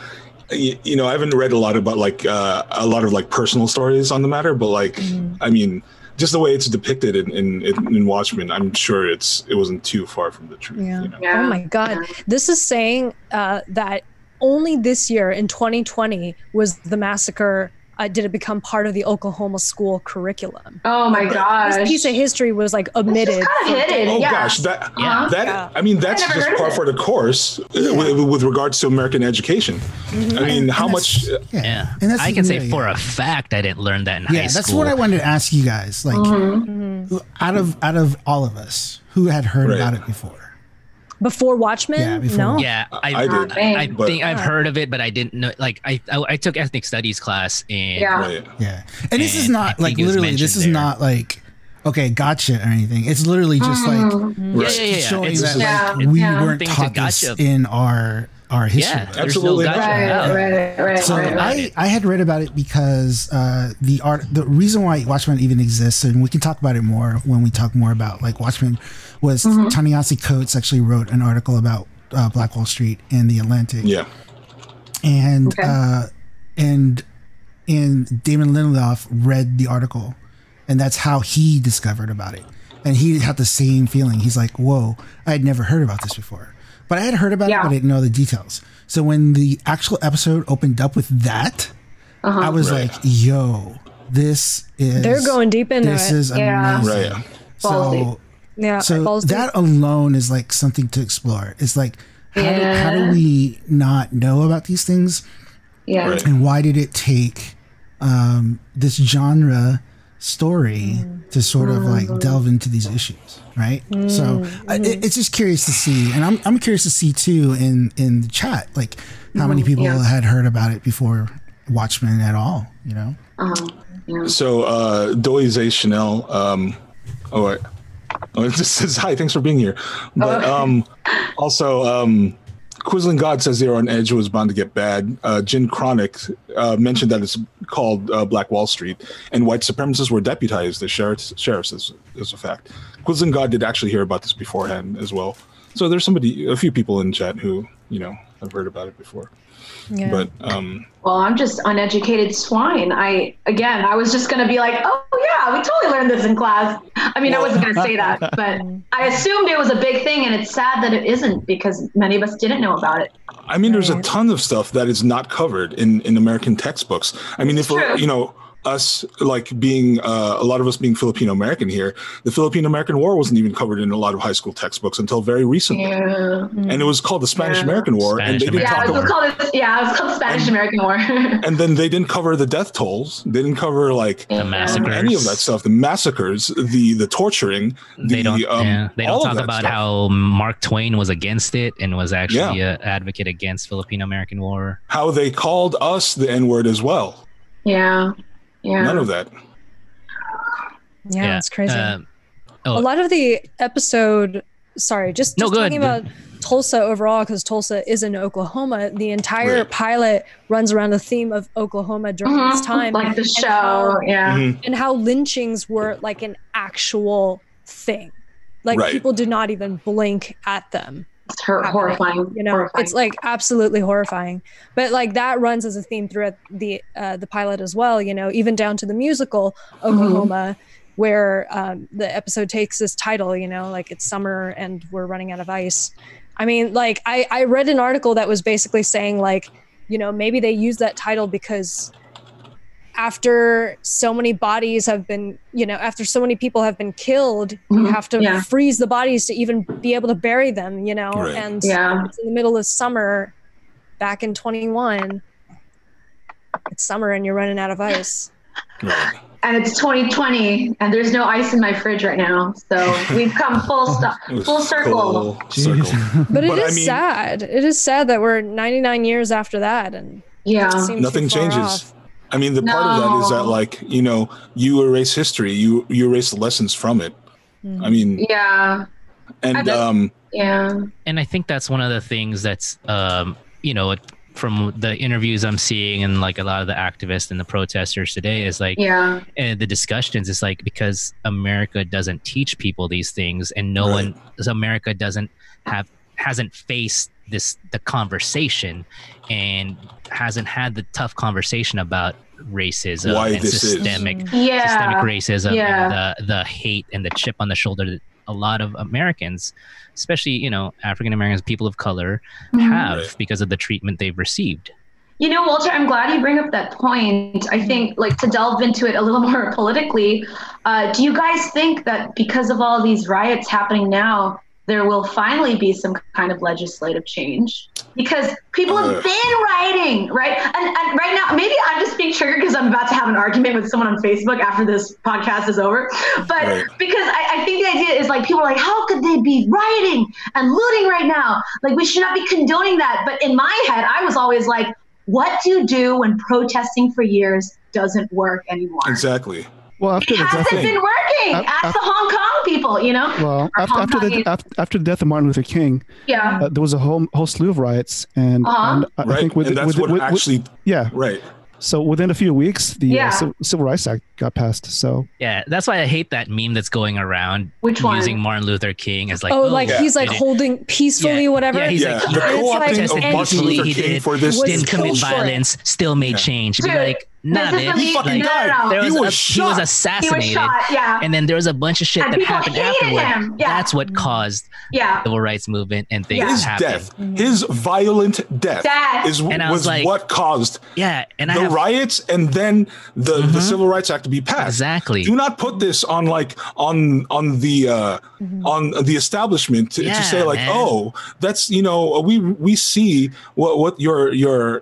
S4: I haven't read a lot about like a lot of like personal stories on the matter, but like, I mean, just the way it's depicted in Watchmen, I'm sure it wasn't too far from the truth.
S5: Yeah. Oh my God. This is saying that only this year in 2020 was the massacre. Did it become part of the Oklahoma school curriculum?
S1: Oh my gosh!
S5: This piece of history was like omitted.
S1: Kind of hidden.
S4: Oh gosh, I mean, that's just par for the course with regards to American education. I mean, how much?
S3: Yeah, and I can say for a fact I didn't learn that in high school.
S2: Yeah, that's what I wanted to ask you guys. Like, out of all of us, who had heard about it before?
S5: Before Watchmen?
S2: Yeah, before.
S5: No.
S3: Yeah, I did. I think I've heard of it, but I didn't know. Like, I took ethnic studies class, and
S2: and this is not like literally. This is not like, okay, gotcha or anything. It's literally just like showing that like we weren't taught this in our history.
S3: Yeah, absolutely.
S1: Right.
S2: So I had read about it because the reason why Watchmen even exists, and we can talk about it more when we talk more about like Watchmen, was Ta-Nehisi Coates actually wrote an article about Black Wall Street in the Atlantic.
S4: Yeah,
S2: and Damon Lindelof read the article, and that's how he discovered about it. And he had the same feeling. He's like, "Whoa, I had never heard about this before." But I had heard about it, but I didn't know the details. So when the actual episode opened up with that, I was like, yo, they're
S5: going deep into
S2: this is amazing.
S4: Right.
S2: So that alone is like something to explore. It's like, how do we not know about these things?
S1: Yeah.
S4: Right.
S2: And why did it take this genre story to sort of like delve into these issues, right? So it's just curious to see, and I'm curious to see too in the chat, like how many people had heard about it before Watchmen at all,
S4: So Dolly Zay Chanel, it just says hi, thanks for being here. But also Quizzling God says Zero on Edge was bound to get bad. Jin Chronic mentioned that it's called Black Wall Street, and white supremacists were deputized as sheriffs as a fact. Quizzling God did actually hear about this beforehand as well. So there's a few people in chat who, have heard about it before.
S5: Yeah.
S4: But
S1: well, I'm just uneducated swine. I was just going to be like, oh yeah, we totally learned this in class. I mean, I wasn't going to say that, but I assumed it was a big thing, and it's sad that it isn't, because many of us didn't know about it.
S4: I mean, there's a ton of stuff that is not covered in American textbooks. I mean, us like being a lot of us being Filipino American here, the Filipino American War wasn't even covered in a lot of high school textbooks until very recently. And it was called the Spanish American War, and they didn't talk about
S1: it was called Spanish American War.
S4: And then they didn't cover the death tolls. They didn't cover like
S3: the massacres,
S4: any of that stuff. The massacres, the torturing.
S3: They don't talk about how Mark Twain was against it and was actually an advocate against Filipino American War.
S4: How they called us the N-word as well.
S1: Yeah.
S4: None of that.
S5: Yeah, it's crazy. A lot of the episode, talking about Tulsa overall, because Tulsa is in Oklahoma. The entire pilot runs around the theme of Oklahoma during this time.
S1: Like the show,
S5: and how lynchings were like an actual thing. Like people did not even blink at them.
S1: It's horrifying.
S5: You know,
S1: horrifying.
S5: It's like absolutely horrifying. But like that runs as a theme throughout the pilot as well. You know, even down to the musical Oklahoma, where the episode takes this title. You know, like it's summer and we're running out of ice. I mean, like I read an article that was basically saying like, you know, maybe they use that title because after so many bodies have been, you know, after so many people have been killed, you have to freeze the bodies to even be able to bury them, you know, and it's in the middle of summer back in 21. It's summer and you're running out of ice.
S4: Right.
S1: And it's 2020 and there's no ice in my fridge right now. So we've come full circle.
S5: But it is sad. It is sad that we're 99 years after that. And
S4: nothing changes. Off. I mean, the part of that is that, like, you know, you erase history, you erase the lessons from it. I mean, and
S3: and I think that's one of the things that's, you know, from the interviews I'm seeing and like a lot of the activists and the protesters today is like, and the discussions is like, because America doesn't teach people these things, and America hasn't faced the conversation and hasn't had the tough conversation about racism and systemic racism and the hate and the chip on the shoulder that a lot of Americans, especially, you know, African Americans, people of color, have because of the treatment they've received.
S1: You know, Walter, I'm glad you bring up that point. I think, like, to delve into it a little more politically, do you guys think that because of all these riots happening now, there will finally be some kind of legislative change? Because people have been rioting, right? And right now, maybe I'm just being triggered because I'm about to have an argument with someone on Facebook after this podcast is over. But because I think the idea is, like, people are like, how could they be rioting and looting right now? Like, we should not be condoning that. But in my head, I was always like, what do you do when protesting for years doesn't work anymore?
S4: Exactly.
S6: Well,
S1: it hasn't been working. Ask the Hong Kong people, you know.
S6: Well, after the death of Martin Luther King, there was a whole slew of riots, and I think So within a few weeks, the Civil Rights Act got passed. So
S3: that's why I hate that meme that's going around.
S1: Which one?
S3: Using Martin Luther King as like,
S5: he's like holding peacefully, whatever.
S3: Yeah, he's like,
S4: the co-opting of Martin Luther King for this
S3: didn't commit violence, still made change. Be like, nah, bitch.
S4: He fucking died.
S3: He was assassinated.
S1: He was shot,
S3: and then there was a bunch of shit that happened afterward. That's what caused the civil rights movement and things
S4: his
S3: happened.
S4: Death, his violent death was what caused the riots and then the Civil Rights Act to be passed.
S3: Exactly.
S4: Do not put this on the establishment to say like, oh, that's, you know, we see what your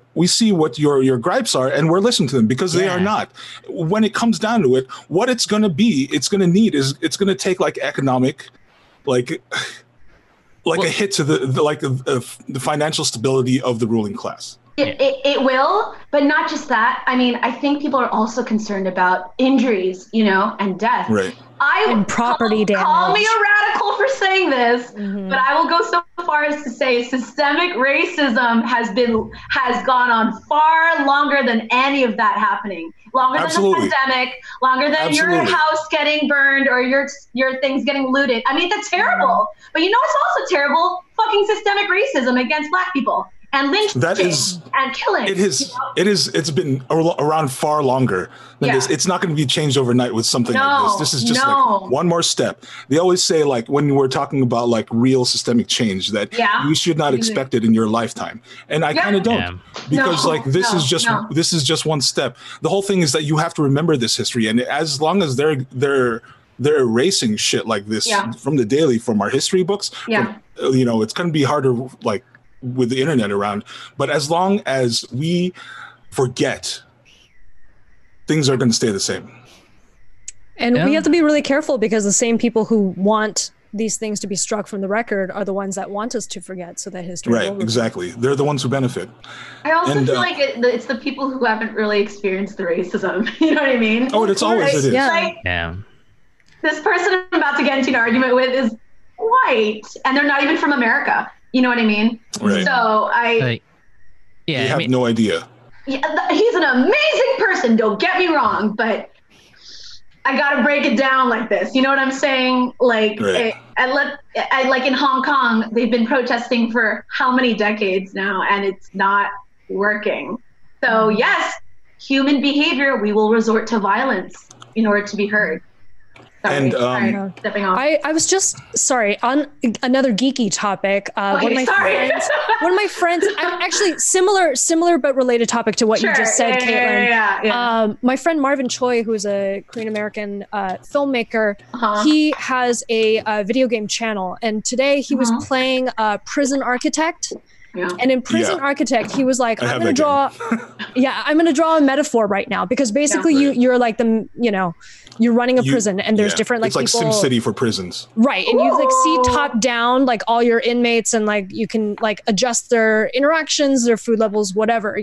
S4: gripes are and we're listening to them, because they are not. When it comes down to it, what it's going to be, it's going to need is it's going to take like economic, like a hit to the financial stability of the ruling class.
S1: It will, but not just that. I mean, I think people are also concerned about injuries, you know, and death.
S4: Right.
S5: And property damage.
S1: Call me a radical for saying this, but I will go so far as to say systemic racism has gone on far longer than any of that happening. Longer than the pandemic, longer than your house getting burned or your things getting looted. I mean, that's terrible. But you know what's also terrible? Fucking systemic racism against Black people. And lynching and killing. It's been around far longer than this. It's not going to be changed overnight with something like this. This is just like one more step. They always say, like, when we're talking about like real systemic change, that you should not expect it in your lifetime. And I kind of don't, because this is just one step. The whole thing is that you have to remember this history, and as long as they're erasing shit like this from the daily, from our history books, you know, it's going to be harder, like, with the internet around. But as long as we forget, things are going to stay the same.
S5: And we have to be really careful, because the same people who want these things to be struck from the record are the ones that want us to forget, so that history will
S4: exactly. They're the ones who benefit.
S1: I also feel like it's the people who haven't really experienced the racism. You know what I mean?
S4: Oh, it's always it is.
S1: Like, this person I'm about to get into an argument with is white, and they're not even from America. You know what I mean?
S4: Right.
S1: So
S4: you have no idea.
S1: Yeah, he's an amazing person. Don't get me wrong, but I gotta break it down like this. You know what I'm saying? Like,
S4: right.
S1: Like in Hong Kong, they've been protesting for how many decades now, and it's not working. So yes, human behavior, we will resort to violence in order to be heard. Sorry, stepping off.
S5: I was just on another geeky topic. One of my friends, actually similar but related topic to what you just said, Caitlin.
S1: Yeah.
S5: My friend Marvin Choi, who's a Korean American filmmaker, he has a video game channel, and today he was playing Prison Architect. Yeah. And in Prison Architect, he was like, I'm going to draw a metaphor right now, because basically you're like you're running a prison, and there's different like
S4: it's
S5: people.
S4: Like SimCity for prisons.
S5: Right. And you like see top down, like all your inmates, and like you can like adjust their interactions, their food levels, whatever,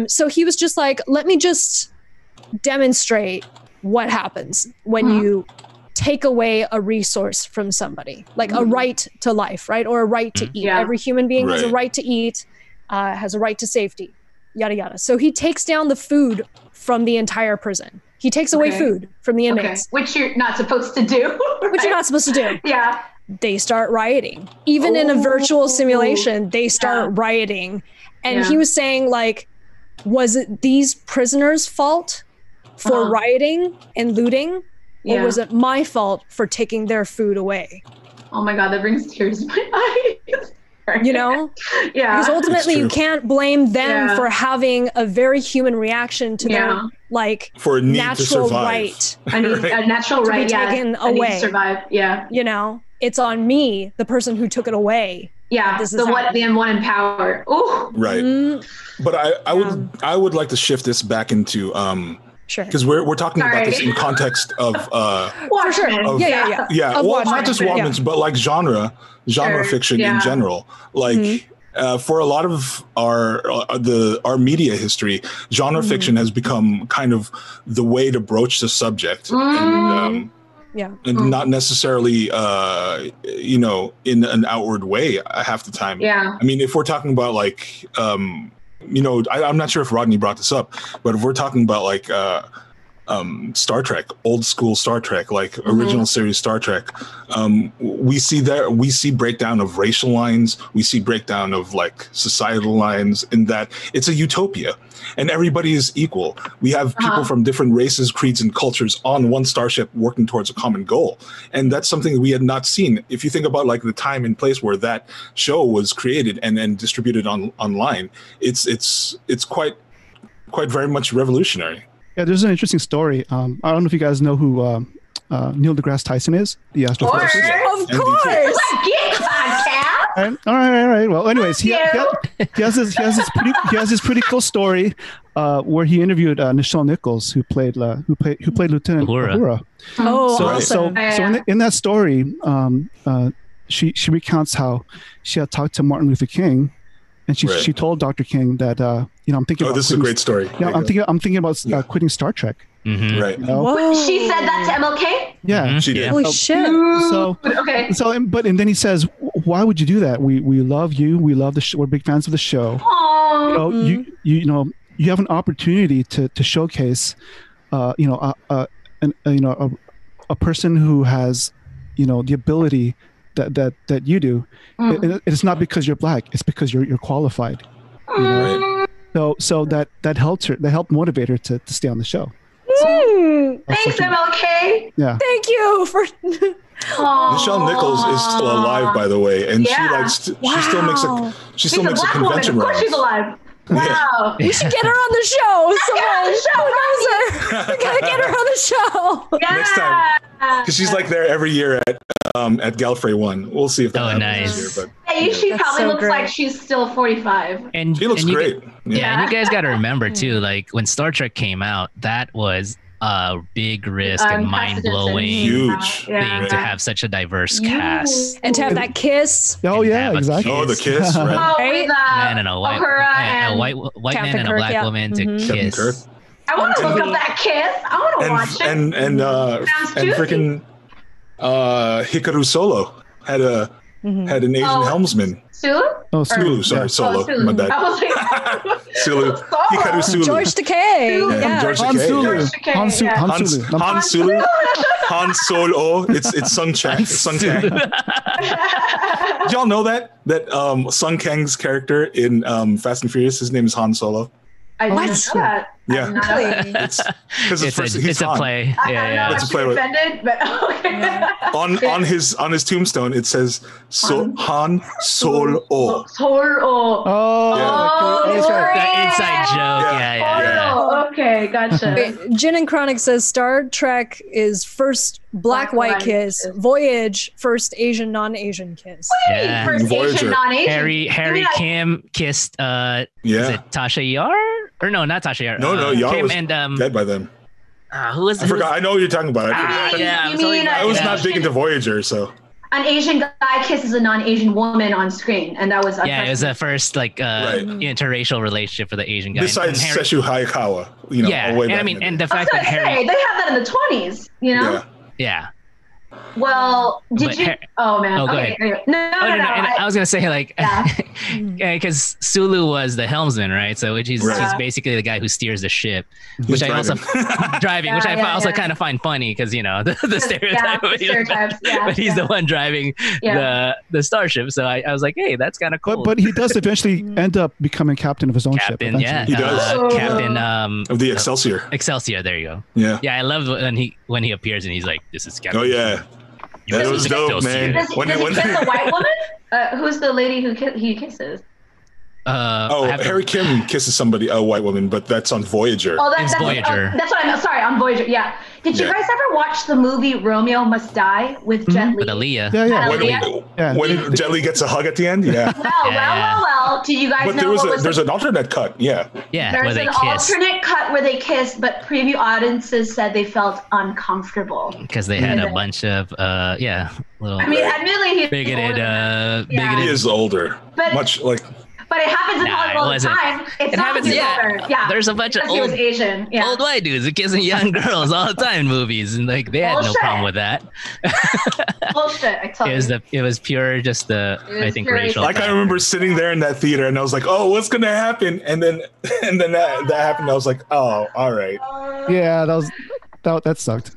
S5: So he was just like, let me just demonstrate what happens when you take away a resource from somebody, like a right to life, right? Or a right to eat. Every human being has a right to eat, has a right to safety, yada, yada. So he takes down the food from the entire prison. He takes away food from the inmates.
S1: Which you're not supposed to do. Right?
S5: Which you're not supposed to do.
S1: Yeah.
S5: They start rioting. Even in a virtual simulation, they start rioting. And he was saying, like, was it these prisoners' fault for rioting and looting? Or was it my fault for taking their food away?
S1: Oh my God, that brings tears to my eyes.
S5: Yeah. Because ultimately you can't blame them for having a very human reaction to their like
S4: for a need
S5: natural
S4: to
S5: right.
S1: A natural right
S5: to be taken away.
S1: To survive. Yeah.
S5: It's on me, the person who took it away.
S1: Yeah. The one in power. Ooh.
S4: Right. But I would like to shift this back into
S5: sure.
S4: Because we're talking about this in context of
S1: Watchmen.
S4: Well, not just Watchmen, but like genre fiction in general. Like for a lot of our media history, genre fiction has become kind of the way to broach the subject, and not necessarily in an outward way half the time. I mean, if we're talking about like I'm not sure if Rodney brought this up, but if we're talking about like Star Trek, old school Star Trek, like original series Star Trek, we see breakdown of racial lines, we see breakdown of like societal lines, in that it's a utopia and everybody is equal. We have people from different races, creeds, and cultures on one starship working towards a common goal, and that's something that we had not seen. If you think about like the time and place where that show was created and distributed online, it's quite very much revolutionary.
S6: Yeah, there's an interesting story. I don't know if you guys know who Neil deGrasse Tyson is, the astrophysicist.
S5: Of course.
S6: All right. Well, anyways, he has this pretty cool story where he interviewed Nichelle Nichols, who played Lieutenant Uhura.
S5: Awesome.
S6: So in that story, she recounts how she had talked to Martin Luther King. And she told Dr. King that I'm thinking.
S4: Oh, this is a great story.
S6: Yeah, I'm thinking about quitting Star Trek.
S4: Mm-hmm. Right.
S1: She said that to MLK.
S6: Yeah,
S4: she did.
S5: Holy shit!
S6: And then he says, "Why would you do that? We love you. We love the show. We're big fans of the show.
S1: Aww.
S6: You have an opportunity to showcase, a person who has, the ability that you do. It's not because you're black. It's because you're qualified.
S4: Right.
S6: So that helped her. That helped motivate her to stay on the show.
S1: Thanks, MLK.
S6: Yeah.
S5: Thank you for.
S4: Nichelle Nichols is still alive, by the way, and she still makes a convention.
S1: Of course, she's alive. Wow.
S5: We should get her on the show. Someone knows her. We gotta get her on the show.
S1: Yeah.
S4: Next time. Because she's like there every year at Gallifrey 1. We'll see if that happens this year. But
S1: she probably looks like she's still 45.
S4: And she looks great.
S3: And you guys got to remember too, like when Star Trek came out, that was a big risk and mind-blowing
S4: huge
S3: thing to have such a diverse cast
S5: and to have that kiss.
S6: Oh yeah, exactly.
S4: Oh, the kiss, right?
S3: Man and a white man and a black woman to kiss.
S4: Kirk.
S1: I want to look up that kiss. I want to watch it.
S4: And freaking Hikaru Solo had a had an Asian helmsman.
S1: Sulu?
S6: Oh,
S4: Sulu, sorry, Solo.
S1: Sulu.
S4: My bad.
S1: I was like,
S4: Sulu. Hikaru Sulu.
S5: George Takei.
S1: Sulu.
S5: Yeah.
S4: George
S6: Han
S4: Takei.
S6: Sulu.
S1: George Takei,
S6: Han Sulu.
S1: yeah.
S6: Han Sulu.
S4: Han Sulu. Han Solo. It's Sung Chang. Sung Kang. Did y'all know that Sung Kang's character in Fast and Furious, his name is Han Solo?
S1: I didn't know that.
S4: Yeah.
S1: It's
S3: It's a play. Yeah.
S1: It's a play. Offended, but okay.
S4: On his tombstone it says Han Solo.
S1: Oh,
S6: That's right.
S3: The inside joke. Yeah.
S1: Oh, okay, gotcha.
S5: Jin and Chronic says Star Trek is first black-white kiss. Voyage, first Asian, non-Asian kiss.
S3: Yeah.
S1: First
S4: Voyager.
S1: Asian, non-Asian.
S3: Harry Kim kissed is it Tasha Yar? Or no, not Tasha Yar.
S4: No, Yar
S3: Kim
S4: was
S3: and
S4: dead by then.
S3: who was
S4: I forgot. I know what you're talking about. I forgot. I was not big into Voyager, so.
S1: An Asian guy kisses a non-Asian woman on screen, and that was
S3: it was the first interracial relationship for the Asian guy.
S4: Besides Sesshu Hayakawa,
S3: and the fact that Harry,
S1: they had that in the 20s, you know.
S3: Yeah.
S1: Well, did you? Oh man.
S3: Oh, go
S1: okay.
S3: ahead.
S1: Anyway. No.
S3: And I was gonna say because Sulu was the helmsman, right? So he's basically the guy who steers the ship, which I also driving, which I also kind of find funny because the stereotype. But he's the one driving the starship. So I was like, hey, that's kind of cool.
S6: But he does eventually end up becoming captain of his own ship.
S4: Yeah, he does.
S3: Captain
S4: of the Excelsior.
S3: Excelsior. There you go.
S4: Yeah.
S3: Yeah, I love when he appears and he's like, this is Captain.
S4: Oh yeah. That was dope, man.
S1: Does he kiss a white woman? Who's the lady he kisses?
S4: Harry Kim kisses somebody, a white woman, but that's on Voyager.
S1: Oh, that's Voyager. That's what I meant. Sorry, on Voyager. Yeah. Did you guys ever watch the movie Romeo Must Die with Jet Li?
S3: With Aaliyah.
S6: Yeah.
S4: When Jet Li gets a hug at the end. Yeah.
S1: Well. Do you guys know?
S4: But there's an alternate cut. Yeah.
S3: Yeah.
S1: There's an alternate cut where they kiss, but preview audiences said they felt uncomfortable
S3: because they had a bunch of little.
S1: I mean, admittedly, he's
S3: bigoted.
S4: He is older.
S1: But
S4: much like.
S1: But it happens in Hollywood all the time. It happens. Yeah.
S3: There's a bunch of old
S1: Asian.
S3: old white dudes who kissing young girls all the time in movies, and they had no problem with that.
S1: Bullshit! I tell you.
S3: It was pure, just I think racial.
S4: Like I remember sitting there in that theater, and I was like, "Oh, what's gonna happen?" And then that happened. I was like, "Oh, all right."
S6: Yeah, that sucked.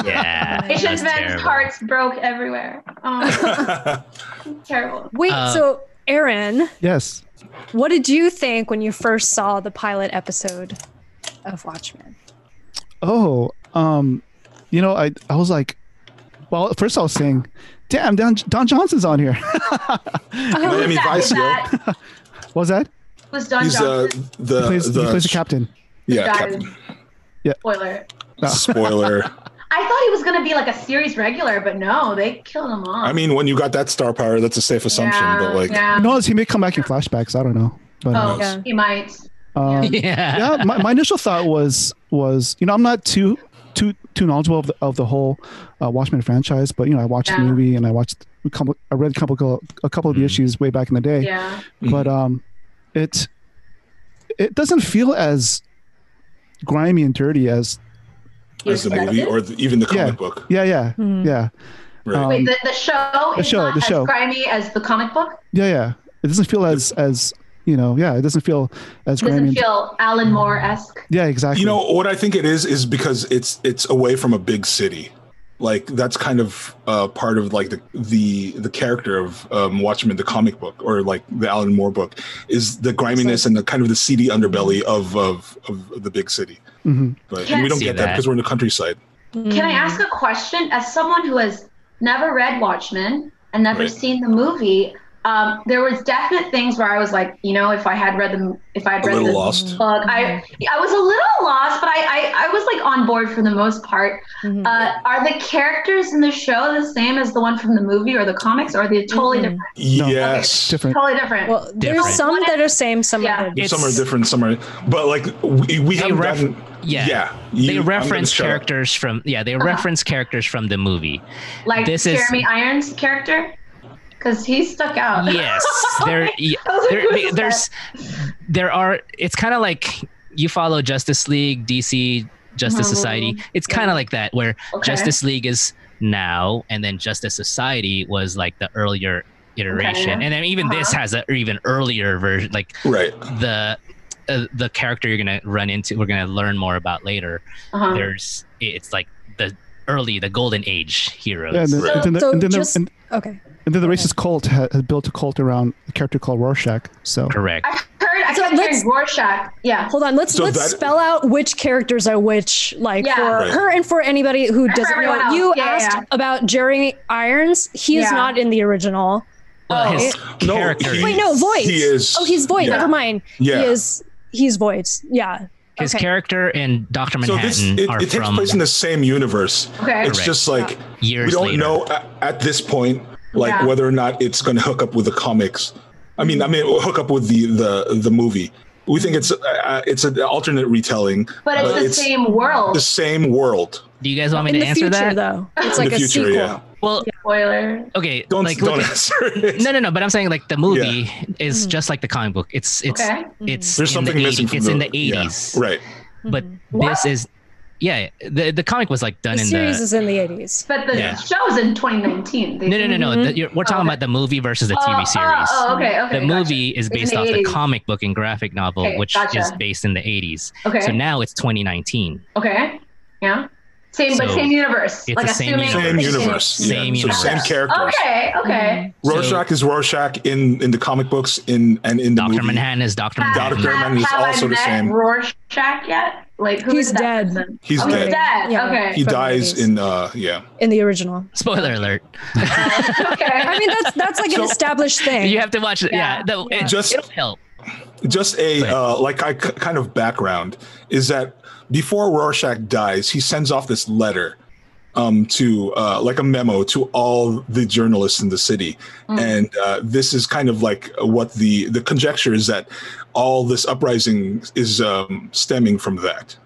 S3: Yeah.
S1: Asian men's hearts broke everywhere. Oh, terrible.
S5: Wait, so. Aaron.
S6: Yes.
S5: What did you think when you first saw the pilot episode of Watchmen?
S6: Oh, I was like, well, first I was saying, damn, Don Johnson's on here.
S4: Miami Vice,
S6: what was that?
S1: Was Don Johnson?
S6: He plays the captain.
S4: Yeah, captain.
S6: Yeah.
S1: Spoiler. I thought he was going to be like a series regular, but no, they killed him off.
S4: I mean, when you got that star power, that's a safe assumption. But
S6: no, he may come back in flashbacks. I don't know. But,
S1: he might.
S6: My initial thought was I'm not too knowledgeable of the whole Watchmen franchise, but I watched the movie and I read a couple of the issues way back in the day.
S1: Yeah.
S6: But it doesn't feel as grimy and dirty as
S4: the movie or even the comic book.
S6: Yeah.
S4: Right.
S1: Wait, the show is not as grimy as the comic book?
S6: Yeah. It doesn't feel as it doesn't feel as grimy.
S1: It doesn't feel Alan Moore-esque.
S6: Yeah, exactly.
S4: What I think it is because it's away from a big city. Like that's kind of part of like the character of Watchmen, the comic book, or like the Alan Moore book, is the griminess and the kind of the seedy underbelly of the big city.
S6: Mm-hmm.
S4: But we don't get that because we're in the countryside.
S1: Can I ask a question? As someone who has never read Watchmen and never seen the movie, there was definite things where I was like, if I had read the
S4: lost.
S1: book, I was a little lost, but I was like on board for the most part.
S5: Mm-hmm.
S1: Are the characters in the show the same as the one from the movie or the comics, or are they totally different?
S4: Yes,
S6: different.
S1: Totally different.
S5: Well, there's some that are same, some are
S4: some are different, some are. But like we haven't gotten.
S3: They reference characters from reference characters from the movie.
S1: Like Jeremy Irons' character. Because he stuck out.
S3: Yes, there are. It's kind of like you follow Justice League, DC, Justice Society. It's kind of like that, where Justice League is now, and then Justice Society was like the earlier iteration, and then even this has an even earlier version, like the character you're gonna run into, we're gonna learn more about later. It's like the golden age heroes.
S6: Yeah, and then the racist cult has built a cult around a character called Rorschach. So
S3: correct.
S1: I kept hearing Rorschach. Yeah.
S5: Hold on. Let's spell out which characters are which, like for her and for anybody who doesn't know. You asked about Jeremy Irons. He is not in the original.
S3: Well, his character.
S5: Wait, no, Voight.
S4: He is.
S5: Oh, he's Voight. Never mind.
S4: Yeah.
S5: He's Voight. Yeah.
S3: His character and Dr. Manhattan
S4: it takes place in the same universe.
S1: Okay.
S4: It's just like
S3: years
S4: we don't
S3: later.
S4: know at this point, like whether or not it's going to hook up with the comics. I mean, hook up with the movie. We think it's an alternate retelling,
S1: but it's the same world.
S4: The same world.
S3: Do you guys want me to answer that?
S5: Though it's like a sequel.
S4: Yeah.
S3: Well,
S1: spoiler.
S3: Okay,
S4: don't answer it.
S3: No. But I'm saying like the movie is just like the comic book. It's
S4: there's something missing.
S3: It's in the 80s,
S4: right?
S3: But this is. Yeah, the comic was like done
S5: the series is in the 80s.
S1: But the show's in 2019.
S3: No. We're talking about the movie versus the TV series.
S1: Okay.
S3: The movie is based off the comic book and graphic novel, which is based in the 80s.
S1: Okay.
S3: So now it's 2019.
S1: Okay. Yeah. Same universe.
S3: It's
S1: like
S3: the same
S4: universe.
S3: Same universe.
S4: So same characters.
S1: Okay.
S4: Rorschach is Rorschach in the comic books and in the movie.
S3: Dr. Manhattan is Dr. Manhattan.
S4: Dr. Manhattan is also the same.
S1: Rorschach yet? Like
S5: he's dead.
S4: He's dead.
S1: He's dead.
S5: Yeah.
S1: Okay.
S4: He dies in
S5: in the original.
S3: Spoiler alert.
S1: Okay.
S5: I mean that's like an established thing.
S3: You have to watch it. Yeah. It'll help.
S4: Just kind of background is that before Rorschach dies, he sends off this letter to like a memo to all the journalists in the city. And this is kind of like what the conjecture is that all this uprising is stemming from that.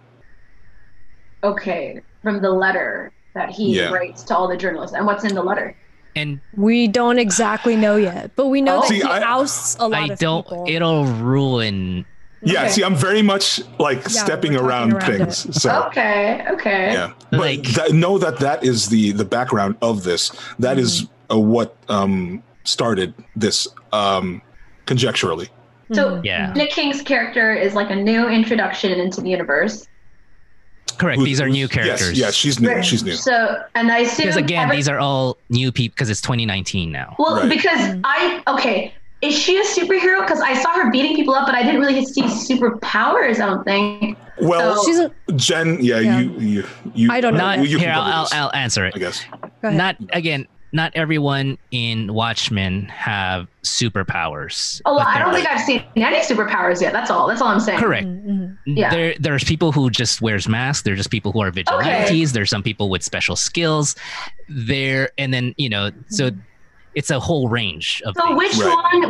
S1: Okay, from the letter that he writes to all the journalists. And what's in the letter?
S3: And
S5: we don't exactly know yet, but we know that he ousts a lot of people.
S3: It'll ruin.
S4: Yeah, okay. See, I'm very much like stepping around things. So
S1: okay.
S4: Yeah, but know that is the background of this. That is what started this conjecturally.
S1: So Nick King's character is like a new introduction into the universe.
S3: Correct. These are new characters.
S4: Yes, she's new. She's new.
S1: So, and I assume
S3: because again, these are all new people because it's 2019 now.
S1: Well, because is she a superhero? Because I saw her beating people up, but I didn't really see superpowers. I don't think.
S4: Well, she's Jen. Yeah, you.
S5: I don't know.
S3: I'll answer it.
S4: I guess.
S3: Not everyone in Watchmen have superpowers.
S1: Oh, well, I don't think I've seen any superpowers yet. That's all I'm saying.
S3: Correct.
S1: Yeah.
S3: There's people who just wears masks. There's just people who are vigilantes. Okay. There's some people with special skills. So it's a whole range of things.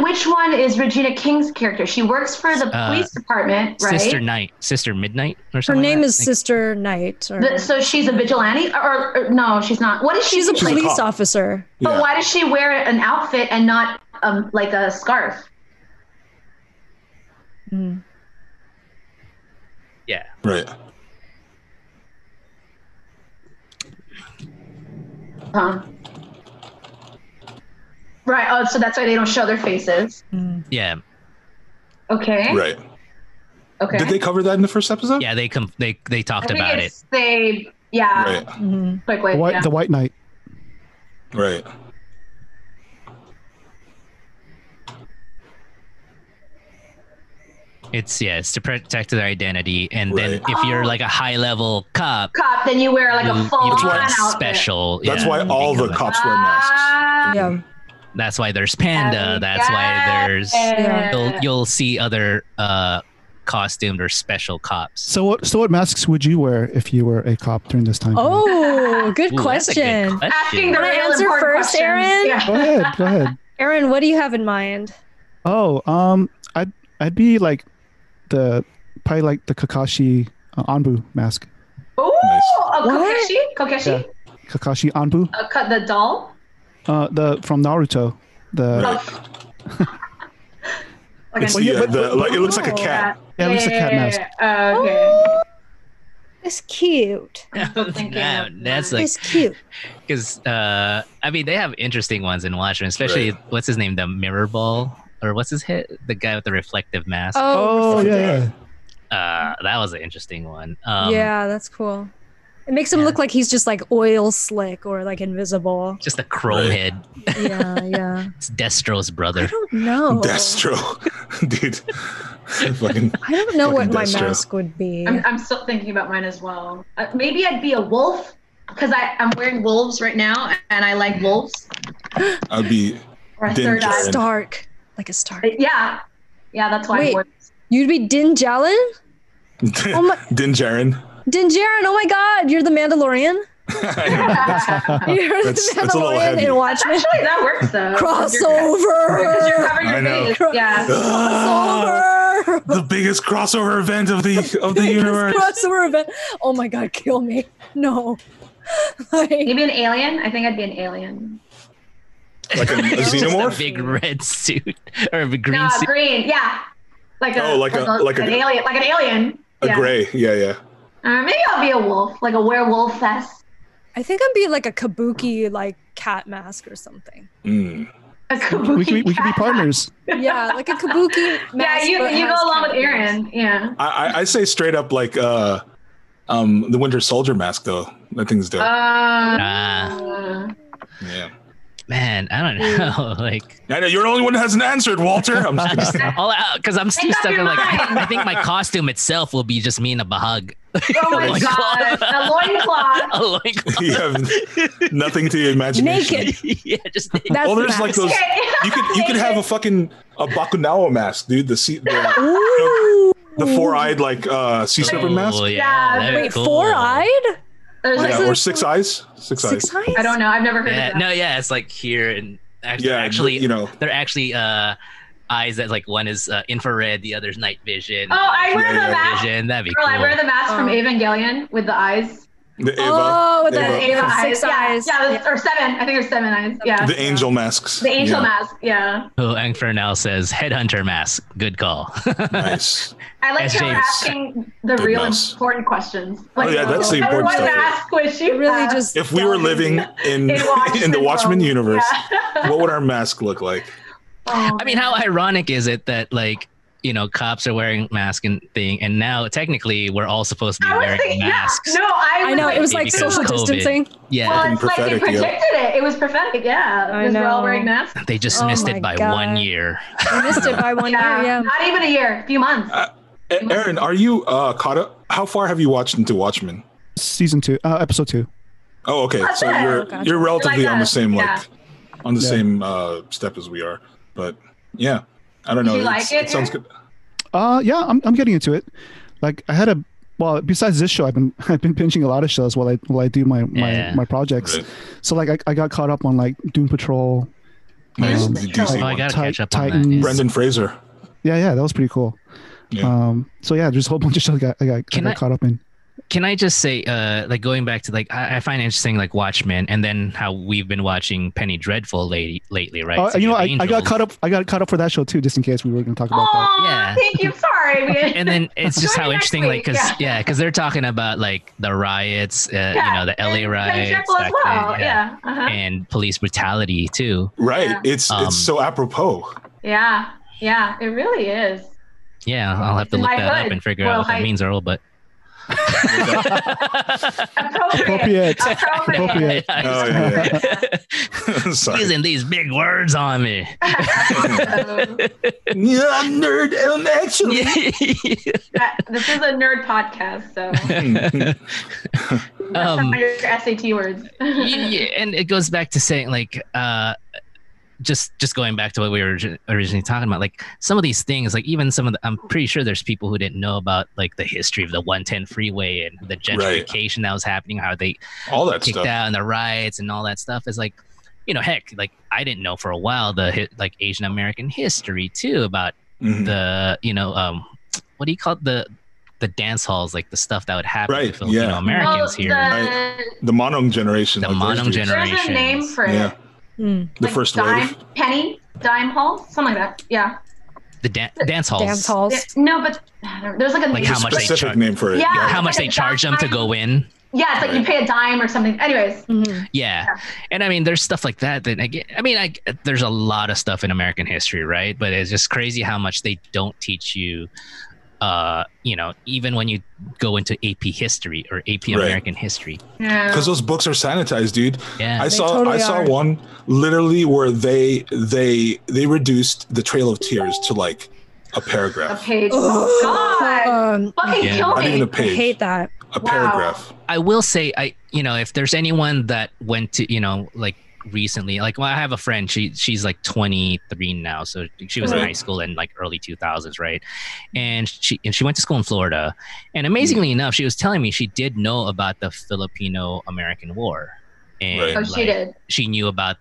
S1: Which one is Regina King's character? She works for the police department, right?
S3: Sister Midnight or something.
S5: Her name is Sister Night.
S1: So she's a vigilante or no, she's not. What is she?
S5: She's a police officer.
S1: But why does she wear an outfit and not like a scarf?
S3: Yeah.
S4: Right.
S1: Right. Oh, so that's why they don't show their faces.
S3: Yeah.
S1: Okay.
S4: Right.
S1: Okay.
S4: Did they cover that in the first episode?
S3: Yeah, they talked about it.
S1: Right. Quickly.
S6: The White Knight.
S4: Right.
S3: It's to protect their identity, and then if you're like a high level cop,
S1: then you wear like a full
S3: special.
S4: That's why all the cops wear masks.
S5: Yeah.
S3: That's why there's Panda. That's why there's you'll see other costumed or special cops.
S6: So what masks would you wear if you were a cop during this time?
S5: Oh, good question.
S1: Asking the
S5: Can I answer first,
S1: questions.
S5: Aaron?
S1: Yeah.
S6: Go ahead.
S5: Aaron, what do you have in mind?
S6: Oh, I'd be like probably like the Kakashi Anbu mask.
S1: Oh,
S4: nice.
S1: Kokeshi?
S6: Yeah. Kakashi Anbu.
S1: The doll?
S6: From Naruto.
S4: It looks like a cat.
S6: Yeah, it looks like a cat mask.
S1: Okay.
S5: It's cute.
S3: That's like
S5: It's cute.
S3: because I mean they have interesting ones in Watchmen, especially what's his name, the mirror ball, or what's his hit, the guy with the reflective mask.
S6: Oh yeah.
S3: That was an interesting one.
S5: Yeah, that's cool. It makes him look like he's just like oil slick or like invisible.
S3: Just a chrome head.
S5: Yeah.
S3: It's Destro's brother.
S5: I don't know.
S4: Destro, dude.
S5: I don't know what my
S4: Destro.
S5: mask would be.
S1: I'm still thinking about mine as well. Maybe I'd be a wolf because I'm wearing wolves right now and I like wolves.
S4: I'd be
S1: Or a
S4: Din
S1: third eye.
S4: Djarin.
S5: Stark. Like a Stark.
S1: Yeah, that's why.
S5: Wait.
S1: I
S5: You'd be Din Djarin? Oh my-
S4: Din Djarin.
S5: Din Djarin, oh my god, you're the Mandalorian? You're
S4: That's
S5: the
S4: a little
S5: Mandalorian
S4: heavy.
S5: in Watchmen.
S1: Actually, that works though.
S5: Crossover!
S1: Because you're covering
S4: I
S1: your
S4: know.
S1: face. Yeah.
S5: Crossover!
S4: The biggest crossover event of the universe.
S5: Crossover event. Oh my god, kill me. No. Like,
S1: Maybe an alien. I think I'd be an alien.
S4: Like a
S3: Just a
S4: xenomorph.
S3: big red suit or a green
S1: No,
S3: suit.
S1: green. Yeah. Like
S4: Oh, like
S1: an
S4: a-
S1: alien. Like an alien.
S4: A
S1: Yeah.
S4: gray. Yeah.
S1: Maybe I'll be a wolf, like a werewolf fest.
S5: I think I'd be like a kabuki like cat mask or something.
S4: Mm.
S1: A
S6: We
S1: kabuki
S6: could be
S1: cat.
S6: partners.
S5: Yeah, like a kabuki mask.
S1: Yeah, you
S5: but
S1: go
S5: has
S1: along
S5: cat
S1: with Aaron.
S5: ears.
S1: Yeah.
S4: I say straight up like the Winter Soldier mask though. That thing's dope. Yeah.
S3: Man, I don't know. Like
S4: I know you're the only one that hasn't answered, Walter. I'm just kidding.
S3: all out because I'm still
S1: Make up
S3: stuck
S1: your
S3: in like
S1: mind.
S3: I think my costume itself will be just me in a bahag.
S1: Oh my god. A loincloth.
S3: A loincloth.
S4: You have nothing to your imagination.
S5: Naked.
S3: Yeah, just
S5: That's
S4: Oh,
S5: the
S4: there's like
S5: mask.
S4: those. You could have a Bakunawa mask, dude. The
S5: Ooh.
S4: four-eyed like sea serpent mask.
S3: Oh,
S1: Yeah.
S3: that'd be
S5: Wait,
S3: cool.
S5: 4-eyed?
S1: There's
S4: Yeah,
S1: like,
S4: or six eyes. Six eyes.
S5: 6 eyes?
S1: I don't know. I've never heard
S3: Yeah,
S1: of that.
S3: no, yeah, it's like here and actually,
S4: Yeah,
S3: actually,
S4: you know.
S3: they're actually eyes that like one is infrared, the other's night vision.
S1: Oh, I wear the
S3: night
S1: mask.
S3: vision. That'd be
S1: Girl,
S3: cool.
S1: I wear the mask from
S5: Oh.
S1: Evangelion with the eyes.
S4: The Ava.
S5: Oh, with
S1: The
S5: the
S1: Ava eyes.
S5: 6 eyes.
S1: Yeah, or 7. I think there's 7 eyes. Yeah.
S4: The angel masks.
S1: The angel
S4: Yeah.
S1: mask. Yeah.
S3: Oh, Infernal says headhunter mask. Good call.
S4: Nice.
S1: I like how we're
S3: James.
S1: asking the
S4: Good
S1: real
S4: mouse.
S1: important questions.
S4: Oh, yeah, that's the important
S1: what
S4: stuff.
S1: mask would she
S5: Really
S1: have?
S5: just
S4: If we were living in
S1: Watchmen
S4: the Watchmen
S1: world.
S4: universe,
S1: Yeah.
S4: what would our mask look like?
S1: Oh,
S3: I mean, how ironic is it that like cops are wearing masks and thing, and now technically we're all supposed to be
S1: I was
S3: wearing
S1: thinking,
S3: masks.
S1: Yeah, no,
S5: I know, it was like
S3: Because of
S5: social
S3: COVID.
S5: distancing.
S3: Yeah,
S1: Well, it's like they
S4: prophetic, yeah.
S1: predicted it. It was prophetic, yeah.
S5: I
S1: Because we're all
S5: know.
S1: wearing masks.
S3: they just
S5: Oh
S3: missed
S5: my
S3: it by
S5: God.
S3: 1 year.
S5: I missed it by 1 year, yeah.
S1: Not even a year, a few months.
S4: Aaron, are you caught up? How far have you watched into Watchmen?
S6: Season 2, episode 2.
S4: Oh, okay.
S1: That's
S4: So
S1: it.
S4: you're
S5: Gotcha.
S4: you're relatively
S1: Like
S4: on the
S1: us,
S4: same
S1: yeah.
S4: on the
S6: Yeah.
S4: same step as we are. But yeah, I don't know.
S1: you like it,
S4: It sounds
S1: Aaron?
S4: good.
S6: Yeah, I'm getting into it. Like I had besides this show, I've been binging a lot of shows while I do my projects.
S4: Right.
S6: So like I got caught up on like Doom Patrol.
S4: Nice.
S6: Um,
S4: The DC
S3: Oh, I
S4: one.
S3: gotta catch up on
S6: Titans.
S3: that. yeah.
S4: Brendan Fraser.
S6: Yeah, that was pretty cool.
S4: Yeah.
S6: So yeah, there's a whole bunch of shows I got
S3: Can I-
S6: caught up in.
S3: Can I just say, like going back to like I find it interesting like Watchmen, and then how we've been watching Penny Dreadful lately, right? City
S6: You know,
S3: of
S6: I got
S3: Angels.
S6: caught up. I got caught up for that show too, just in case we were going to talk about that.
S1: Oh,
S3: Yeah.
S1: thank you. Sorry.
S3: And then it's just
S1: Join
S3: how
S1: me next
S3: interesting, like,
S1: week,
S3: because they're talking about like the riots, the LA
S1: and
S3: riots,
S1: Triple as
S3: back
S1: well.
S3: then,
S1: Yeah. Uh-huh.
S3: and police brutality too.
S4: Right.
S1: Yeah.
S4: It's so apropos.
S1: Yeah. Yeah. It really is.
S3: Yeah, I'll have to look
S1: My
S3: that up
S1: hood.
S3: and figure
S1: Well,
S3: out what that
S1: I-
S3: means, Earl. But
S1: Appropriate.
S6: Appropriate.
S4: Oh yeah. Sorry.
S3: using these big words on me.
S4: Yeah, nerd. Actually.
S1: This is a nerd podcast, so your SAT words.
S3: Yeah, and it goes back to saying like just going back to what we were originally talking about, like some of these things, like even some of the, I'm pretty sure there's people who didn't know about like the history of the 110 freeway and the gentrification that was happening, how they
S4: All that
S3: kicked
S4: stuff.
S3: out and the riots and all that stuff is like, heck, like I didn't know for a while the like Asian American history too about
S4: Mhm.
S3: the what do you call it, the dance halls, like the stuff that would happen to
S4: Right,
S3: Filipino
S4: yeah.
S3: Americans here.
S4: The Monong generation.
S3: The
S4: like those
S3: Monong
S4: dudes.
S3: generation.
S1: There's a name for it.
S4: Yeah.
S5: Hmm.
S4: The
S1: Like
S4: first
S1: dime,
S4: wave.
S1: penny, dime hall, something like that. Yeah.
S3: the dance halls.
S5: Dance halls.
S1: No, but there's like a
S3: Like how much they
S4: specific name for it.
S1: Yeah.
S3: how much they charge them to go in.
S1: Yeah, it's like you pay a dime or something. Anyways.
S3: Yeah. And I mean, there's stuff like that there's a lot of stuff in American history, right? But it's just crazy how much they don't teach you, even when you go into AP history or AP American history.
S1: Yeah.
S4: Because those books are sanitized, dude.
S3: Yeah.
S4: I saw one literally where they reduced the Trail of Tears to like a paragraph.
S1: A page. Oh, God. Fucking kill
S4: Not
S1: me.
S4: even a page.
S5: I hate that.
S4: A paragraph.
S3: I will say, if there's anyone that went to, like recently, like, well, I have a friend, she's like 23 now. So she was in high school in like early 2000s. Right. And she went to school in Florida, and amazingly enough, she was telling me she did know about the Filipino-American War. And
S1: she did.
S3: She knew about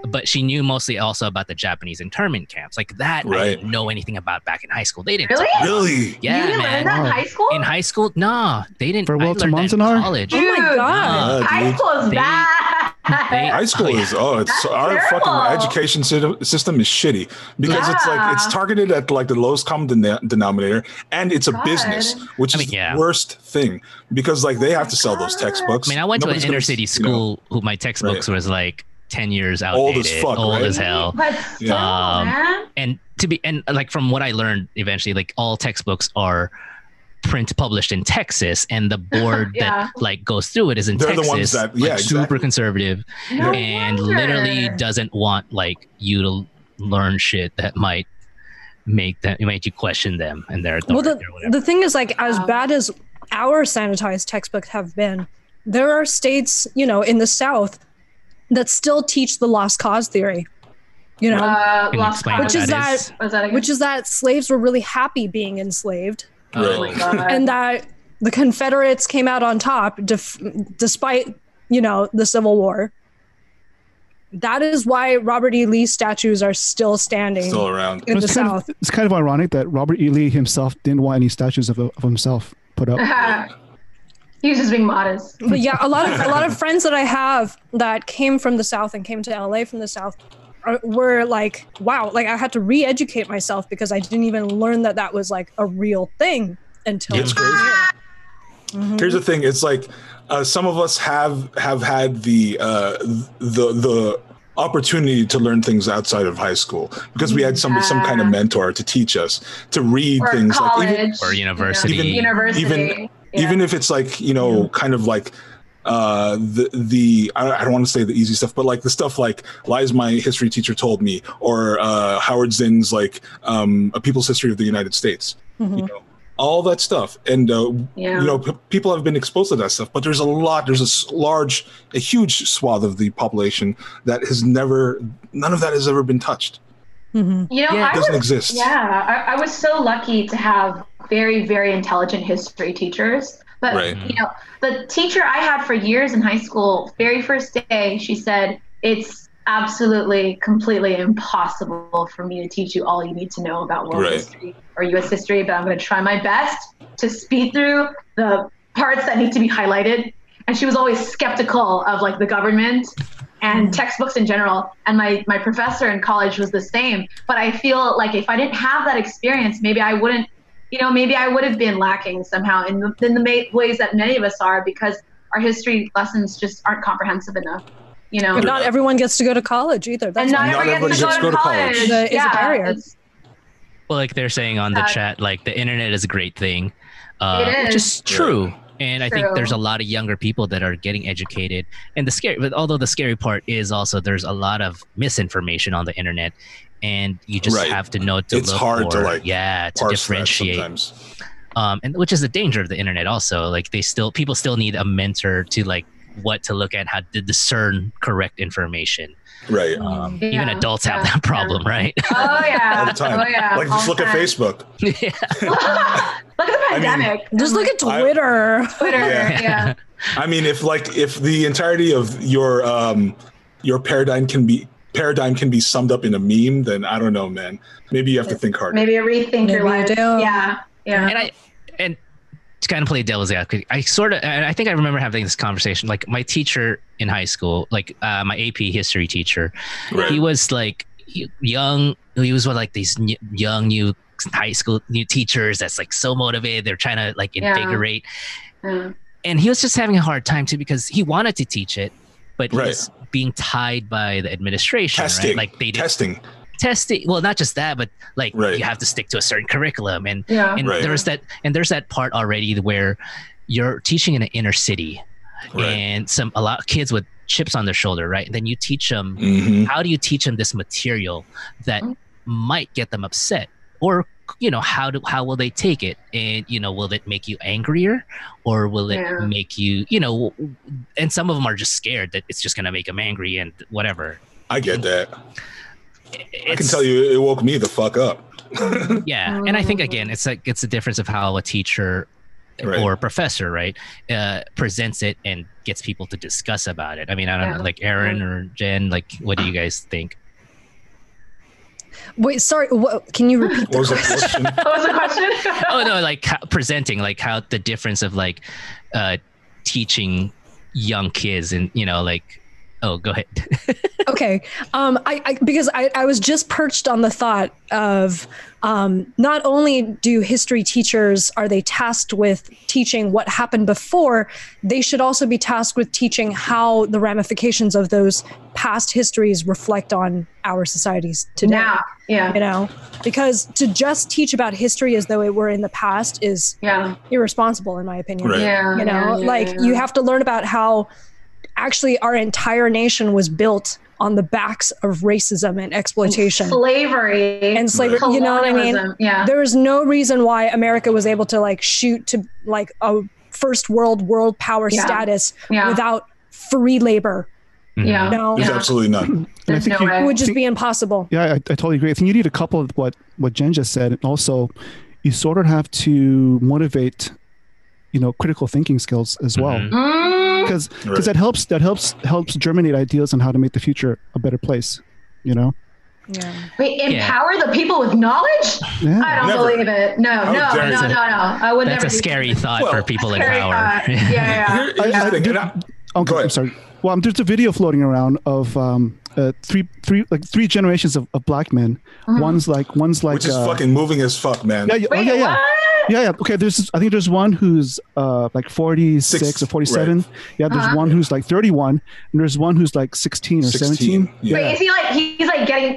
S3: but she knew mostly also about the Japanese internment camps. Like that, I didn't know anything about back in high school. They didn't.
S4: Really?
S3: Yeah,
S1: you didn't
S3: man.
S1: learn that in high school?
S3: In high school, no, they didn't.
S6: For
S3: I
S6: Walter
S3: learned that in
S6: Montanar?
S3: college.
S1: Dude,
S5: Oh my God.
S1: high school is bad.
S4: High school is our
S1: terrible.
S4: fucking education system is shitty because it's like it's targeted at like the lowest common denominator, and it's a business, which is the worst thing because like they have to sell those textbooks.
S3: I mean, I went
S4: Nobody's
S3: to an inner
S4: gonna,
S3: city school who my textbooks was like 10 years outdated,
S4: old as fuck,
S3: old
S4: right?
S3: as hell.
S1: But still, man.
S3: And like from what I learned eventually, like all textbooks are published in Texas, and the board that like goes through it is in Texas.
S4: The ones that
S3: super conservative, and
S1: wonder.
S3: literally doesn't want like you to learn shit that might make you question them and their authority or whatever.
S5: The thing is, like, as bad as our sanitized textbooks have been, there are states, in the South that still teach the lost cause theory.
S1: Lost cause.
S5: Which is that slaves were really happy being enslaved.
S1: Oh my God.
S5: And that the Confederates came out on top despite, the Civil War. That is why Robert E. Lee statues are still standing.
S4: Still around.
S5: In the South.
S6: It's kind of ironic that Robert E. Lee himself didn't want any statues of himself put up.
S1: He was just being modest.
S5: But yeah, a lot of friends that I have that came from the South and came to LA from the South were like, wow, like I had to re-educate myself because I didn't even learn that was like a real thing until
S4: it's crazy. Mm-hmm. Here's the thing: it's like some of us have had the opportunity to learn things outside of high school because we had some kind of mentor to teach us to read things
S1: college,
S3: or university,
S4: even if it's like kind of like I don't want to say the easy stuff, but like the stuff like lies my history teacher told me, or Howard Zinn's like A People's History of the United States, all that stuff. And people have been exposed to that stuff, but there's a huge swath of the population that none of that has ever been touched.
S1: It
S4: doesn't exist.
S1: Yeah, I was so lucky to have very, very intelligent history teachers. But, the teacher I had for years in high school, very first day, she said, it's absolutely, completely impossible for me to teach you all you need to know about world history or U.S. history, but I'm going to try my best to speed through the parts that need to be highlighted. And she was always skeptical of like the government and textbooks in general. And my professor in college was the same. But I feel like if I didn't have that experience, maybe I wouldn't, maybe I would have been lacking somehow in the ways that many of us are, because our history lessons just aren't comprehensive enough.
S5: But not everyone gets to go to college either.
S1: That's and not everyone gets to go to college.
S5: Is a barrier.
S3: Well, like they're saying on the chat, like the internet is a great thing,
S1: it is.
S3: Which is true. And I think there's a lot of younger people that are getting educated. And although the scary part is also there's a lot of misinformation on the internet, and you just have to know to
S4: it's
S3: look
S4: hard
S3: for,
S4: to
S3: to differentiate. And which is the danger of the internet also. Like people still need a mentor to like what to look at, how to discern correct information.
S4: Right.
S3: Even adults have that problem, right?
S1: Oh yeah.
S4: All the time.
S1: Oh yeah.
S4: Like just look at Facebook.
S1: Look at the pandemic.
S5: Just look at Twitter.
S1: Yeah.
S4: I mean, if the entirety of your paradigm can be summed up in a meme, then I don't know, man. Maybe you have to think harder.
S1: Maybe rethink your life. Yeah.
S3: And to kind of play devil's advocate, I think I remember having this conversation. Like my teacher in high school, like my AP history teacher, he was like young, he was one of like these young new high school new teachers that's like so motivated. They're trying to like invigorate. And he was just having a hard time too because he wanted to teach it, but he was being tied by the administration.
S4: Testing.
S3: Right? Like they did
S4: testing.
S3: Well, not just that, but like you have to stick to a certain curriculum, and there's that part already where you're teaching in an inner city, and a lot of kids with chips on their shoulder, right? And then you teach them. How do you teach them this material that might get them upset, or how will they take it? And will it make you angrier, or will it make you and some of them are just scared that it's just going to make them angry and whatever.
S4: I get that. I can tell you it woke me the fuck up.
S3: And I think again it's a difference of how a teacher or a professor presents it and gets people to discuss about it. I mean, I don't know, like Aaron or Jen, like what do you guys think?
S5: Wait, sorry. Can you repeat the question?
S1: What was the question?
S3: Oh no, like presenting, like how the difference of like teaching young kids and oh, go ahead.
S5: Okay. Because I was just perched on the thought of not only do history teachers, are they tasked with teaching what happened before, they should also be tasked with teaching how the ramifications of those past histories reflect on our societies today. Because to just teach about history as though it were in the past is irresponsible, in my opinion. You have to learn about how actually our entire nation was built on the backs of racism and exploitation.
S1: Slavery.
S5: You know what I mean?
S1: Yeah.
S5: There was no reason why America was able to like shoot to like a first world power status without free labor.
S1: Yeah.
S4: There's absolutely none.
S1: There's no way.
S5: It would just be impossible.
S6: Yeah, I totally agree. I think you need a couple of what Jen just said. And also you sort of have to motivate, critical thinking skills as well. Because that helps germinate ideas on how to make the future a better place,
S1: Wait, empower the people with knowledge? Yeah. I don't believe it. No. I would never.
S3: That's a scary thought for people in power.
S6: Okay, I'm sorry. Well, there's a video floating around of three generations of black men. One's like
S4: which is fucking moving as fuck, man.
S6: Yeah. Okay. I think there's one who's like 46 or 47. Right. Yeah. There's one who's like 31, and there's one who's like 16 or 17.
S1: Yeah. Wait, is he like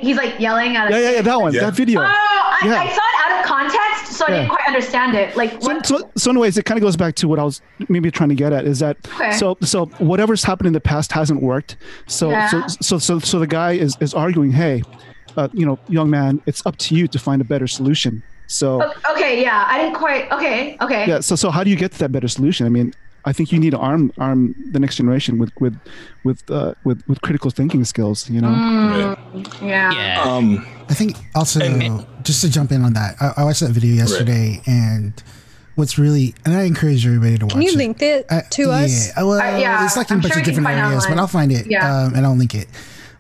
S1: he's like yelling at us?
S6: Yeah. That one. Yeah. That video.
S1: Oh, I saw it out of context, so I didn't quite understand it. Like,
S6: so anyways, it kind of goes back to what I was maybe trying to get at is that so whatever's happened in the past hasn't worked. So the guy is arguing, hey, young man, it's up to you to find a better solution. So
S1: I didn't quite. Okay.
S6: Yeah. So how do you get to that better solution? I mean, I think you need to arm the next generation with critical thinking skills.
S1: Yeah.
S2: I think also just to jump in on that, I watched that video yesterday, and what's really, and I encourage everybody to watch it.
S5: Can you link it to us?
S2: Yeah. Well, it's like in a bunch of different areas, but I'll find it and I'll link it.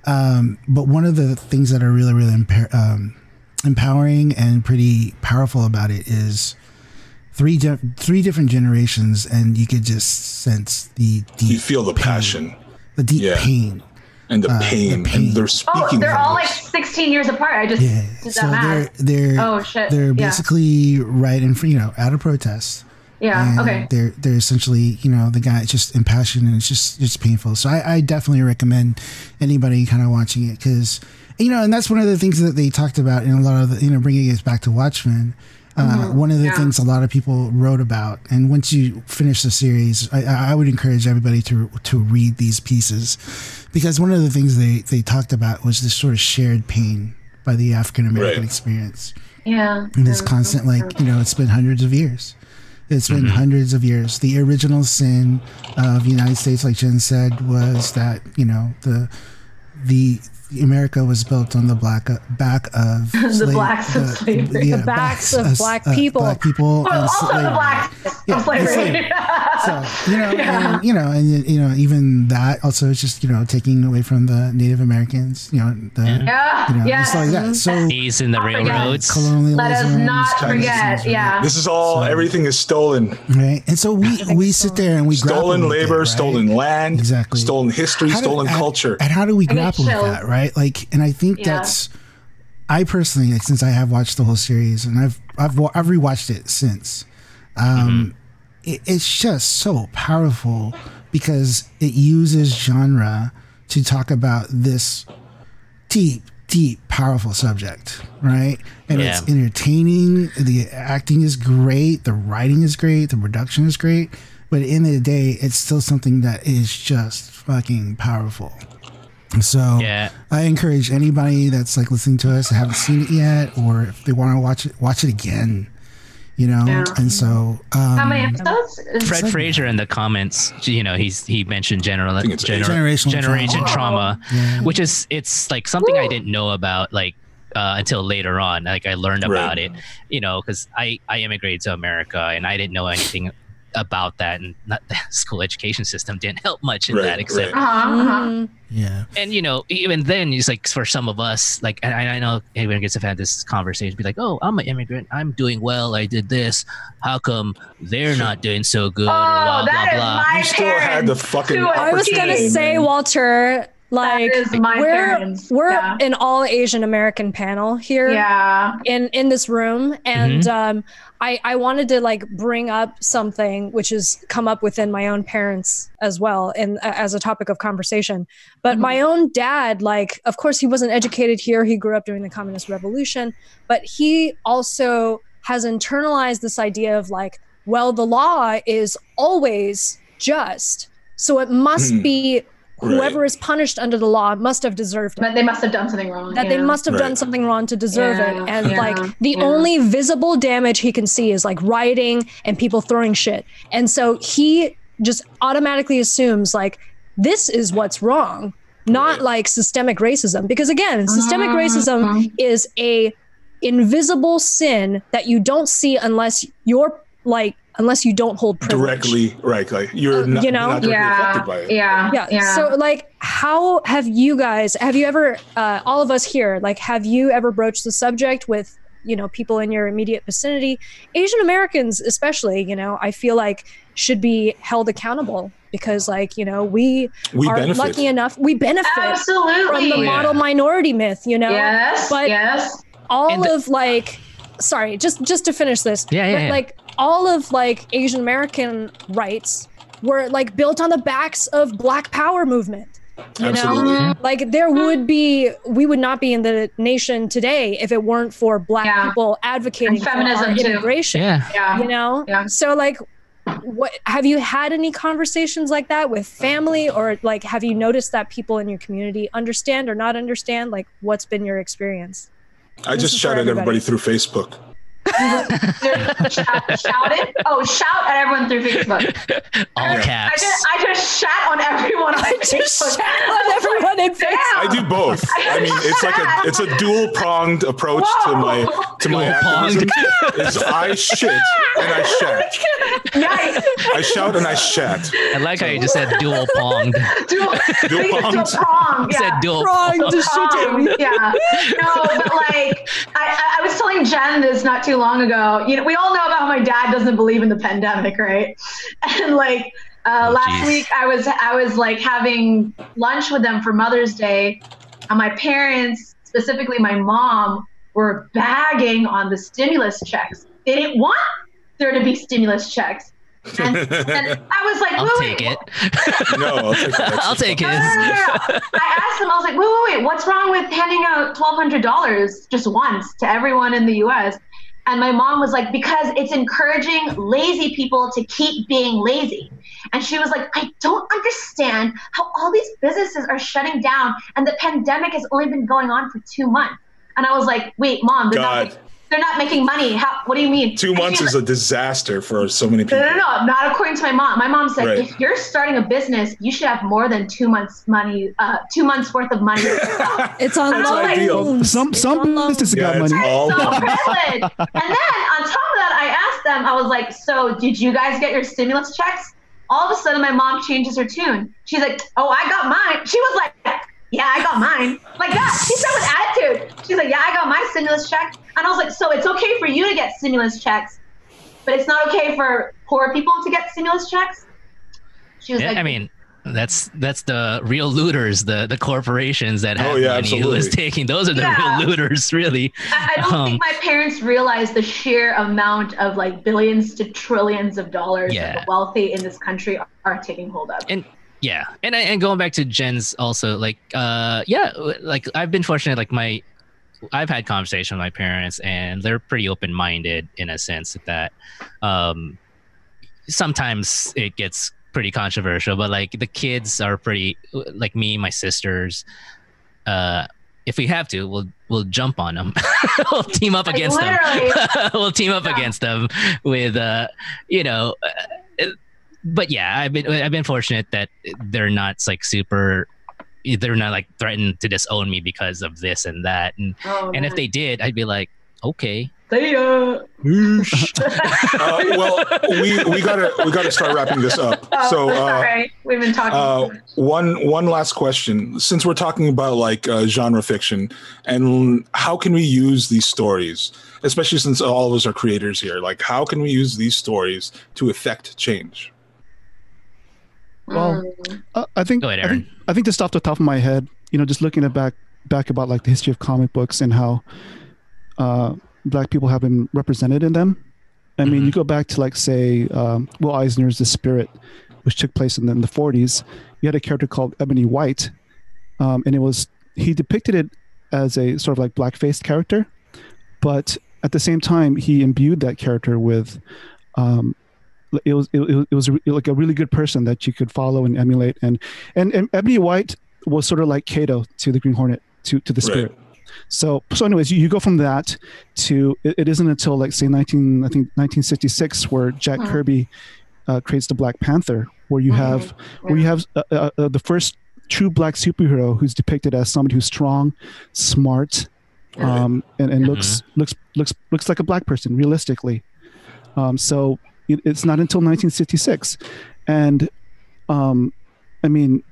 S2: But one of the things that are really, really empowering and pretty powerful about it is three different generations, and you could just sense the deep.
S4: You feel the passion,
S2: the deep pain,
S4: and the pain, and they're speaking.
S1: They're all like 16 years apart. I just did that math.
S2: They're basically right in front, at a protest.
S1: Yeah.
S2: And they're essentially, the guy is just impassioned, and it's just painful. So I definitely recommend anybody kind of watching it, because. And that's one of the things that they talked about in a lot of the, bringing us back to Watchmen. One of the things a lot of people wrote about, and once you finish the series, I would encourage everybody to read these pieces, because one of the things they talked about was this sort of shared pain by the African American experience.
S1: Yeah.
S2: And this constant, it's been hundreds of years. It's been hundreds of years. The original sin of the United States, like Jen said, was that, the America was built on the back of
S1: the blacks of slavery.
S5: The backs of black people.
S2: Black people.
S1: Well, also the blacks of slavery.
S2: So, and even that also is just, taking away from the Native Americans, stuff like that. So
S3: he's in the railroads.
S2: Colonialism.
S1: Let us not forget.
S4: This is all, everything is stolen.
S2: Right. And so we sit there and we
S4: stolen labor, stolen land,
S2: exactly,
S4: stolen history, stolen culture.
S2: And how do we grapple with that, right? And I think that's I personally, since I have watched the whole series and I've rewatched it since, it's just so powerful because it uses genre to talk about this deep, powerful subject, right? And it's entertaining. The acting is great. The writing is great. The production is great. But at the end of the day, it's still something that is just fucking powerful. So I encourage anybody that's like listening to us that haven't seen it yet, or if they want to watch it again, you know. And so
S1: how many episodes?
S3: Fred Fraser in the comments, you know, he mentioned generation trauma, which is, it's like something I didn't know about like until later on. Like I learned about it, you know, because I immigrated to America and I didn't know anything about that, and not the school education system didn't help much in that, except and you know, even then it's like for some of us, like I know everyone gets to have this conversation, be like, oh, I'm an immigrant, I'm doing well, I did this, how come they're not doing so good, or blah blah blah.
S4: You still had the fucking
S5: I was gonna say, Walter, like we're an all Asian American panel here in this room, and I wanted to like bring up something which has come up within my own parents as well, and as a topic of conversation. But my own dad, like, of course he wasn't educated here, he grew up during the Communist Revolution, but he also has internalized this idea of like, well, the law is always just, so it must be whoever is punished under the law must have deserved it.
S1: But they must have done something wrong.
S5: They must have done something wrong to deserve it. And like the only visible damage he can see is like rioting and people throwing shit. And so he just automatically assumes like this is what's wrong, not like systemic racism. Because again, systemic racism is a invisible sin that you don't see unless you're like, unless you don't hold privilege.
S4: Directly, right? Like you're not,
S5: you know,
S4: not directly affected by it.
S5: Yeah. So like, how have you ever, all of us here, like, have you ever broached the subject with, you know, people in your immediate vicinity? Asian Americans, especially, you know, I feel like should be held accountable because, like, you know, we are benefit. Lucky enough, we benefit from the model minority myth, you know? But all of like, sorry, just to finish this. Like all of like Asian American rights were like built on the backs of Black Power movement. You know, like we would not be in the nation today if it weren't for Black people advocating for our immigration. You know, so like, what have you had any conversations like that with family, or like have you noticed that people in your community understand or not understand? Like, what's been your experience?
S4: I just shouted at everybody through Facebook.
S1: Shouted? Oh, shout at everyone through Facebook.
S3: All caps.
S1: I just shout on everyone on Facebook.
S4: I do both. I mean, it's a dual pronged approach to my activism. Is I shit and I shat.
S1: Nice.
S4: I shout and I shat.
S3: I like how you just said dual pronged.
S1: Dual pronged.
S3: Said dual
S5: pronged shitting.
S1: Yeah. No, but like I was telling Jen this not too long ago. You know, we all know about how my dad doesn't believe in the pandemic, right? And like last week I was like having lunch with them for Mother's Day, and my parents, specifically my mom, were bagging on the stimulus checks. They didn't want there to be stimulus checks. And I was like,
S3: I'll take it.
S4: No,
S3: I'll take it.
S1: No. I asked them, I was like, wait, what's wrong with handing out $1,200 just once to everyone in the US? And my mom was like, because it's encouraging lazy people to keep being lazy. And she was like, I don't understand how all these businesses are shutting down and the pandemic has only been going on for 2 months. And I was like, wait, Mom, they're not making money. What do you mean?
S4: 2 months is a disaster for so many people.
S1: No, not according to my mom. My mom said, if you're starting a business, you should have more than 2 months money, 2 months worth of money.
S5: It's on loan.
S6: Some businesses got money.
S1: So privileged. And then on top of that, I asked them, I was like, so did you guys get your stimulus checks? All of a sudden, my mom changes her tune. She's like, oh, I got mine. She was like, yeah, I got mine. Like that. She said with attitude. She's like, yeah, I got my stimulus check. And I was like, so it's okay for you to get stimulus checks, but it's not okay for poor people to get stimulus checks? She was like,
S3: I mean, That's the real looters, the corporations that have money
S4: absolutely.
S3: who is taking. Those are the real looters, really.
S1: I don't think my parents realized the sheer amount of like billions to trillions of dollars that the wealthy in this country are taking hold of.
S3: And and going back to Jen's also, like like I've been fortunate, like I've had conversations with my parents and they're pretty open-minded in a sense that sometimes it gets pretty controversial, but like the kids are pretty, like me, my sisters, if we have to, we'll jump on them. We'll team up against them. We'll team up against them with but yeah, I've been fortunate that they're not like they're not like threatened to disown me because of this and that, and if they did, I'd be like, okay.
S1: See ya.
S4: Well, we gotta start wrapping this up. So
S1: sorry. We've been talking.
S4: One last question. Since we're talking about like genre fiction, and how can we use these stories, especially since all of us are creators here, like how can we use these stories to affect change?
S6: Well, I think
S3: go ahead, Aaron.
S6: I think just off the top of my head, just looking at back about like the history of comic books and how Black people have been represented in them. I mean, you go back to like say Will Eisner's The Spirit, which took place in the 40s. You had a character called Ebony White, and he depicted it as a sort of like black-faced character, but at the same time he imbued that character with it was like a really good person that you could follow and emulate, and Ebony White was sort of like Kato to the Green Hornet to the Spirit. Right. So anyways, you go from that to it isn't until like say 1966 where Jack Kirby creates the Black Panther, where you have the first true Black superhero who's depicted as somebody who's strong, smart, and looks like a Black person realistically. So it's not until 1966, and I mean,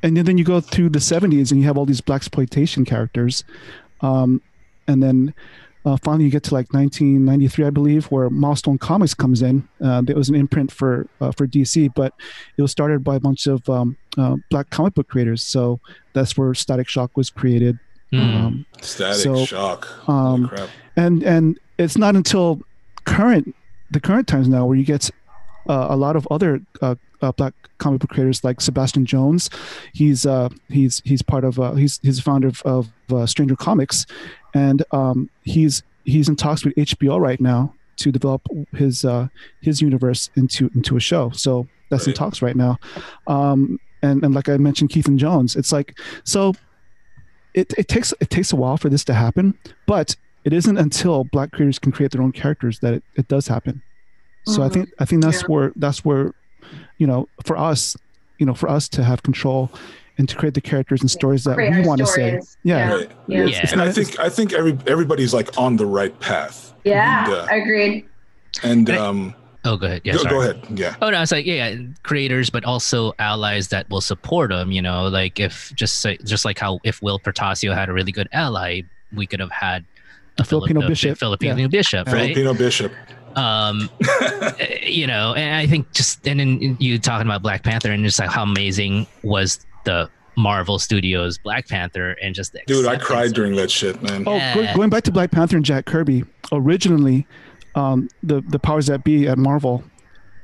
S6: and then you go through the 70s and you have all these blaxploitation characters, and then finally you get to like 1993, I believe, where Milestone Comics comes in. There was an imprint for DC, but it was started by a bunch of Black comic book creators. So that's where Static Shock was created.
S4: Static Shock. Holy crap.
S6: And it's not until the current times now where you get a lot of other Black comic book creators like Sebastian Jones. He's part of he's the founder of Stranger Comics, and he's in talks with HBO right now to develop his universe into a show. So that's in talks right now. And like I mentioned, Keith and Jones. It's like, so it takes a while for this to happen, but it isn't until Black creators can create their own characters that it does happen. So I think that's where for us to have control and to create the characters and stories that we want to say.
S4: And I think everybody's like on the right path.
S1: Yeah, agreed.
S4: And
S3: go ahead. Yeah,
S4: go ahead. Yeah.
S3: Oh no, it's like creators, but also allies that will support them. Like if just like how if Will Portacio had a really good ally, we could have had a Filipino bishop, right?
S4: Filipino bishop.
S3: And I think and then you talking about Black Panther and just like how amazing was the Marvel Studios Black Panther, and just
S4: dude, I cried during that shit, man.
S6: Going back to Black Panther and Jack Kirby, originally the powers that be at Marvel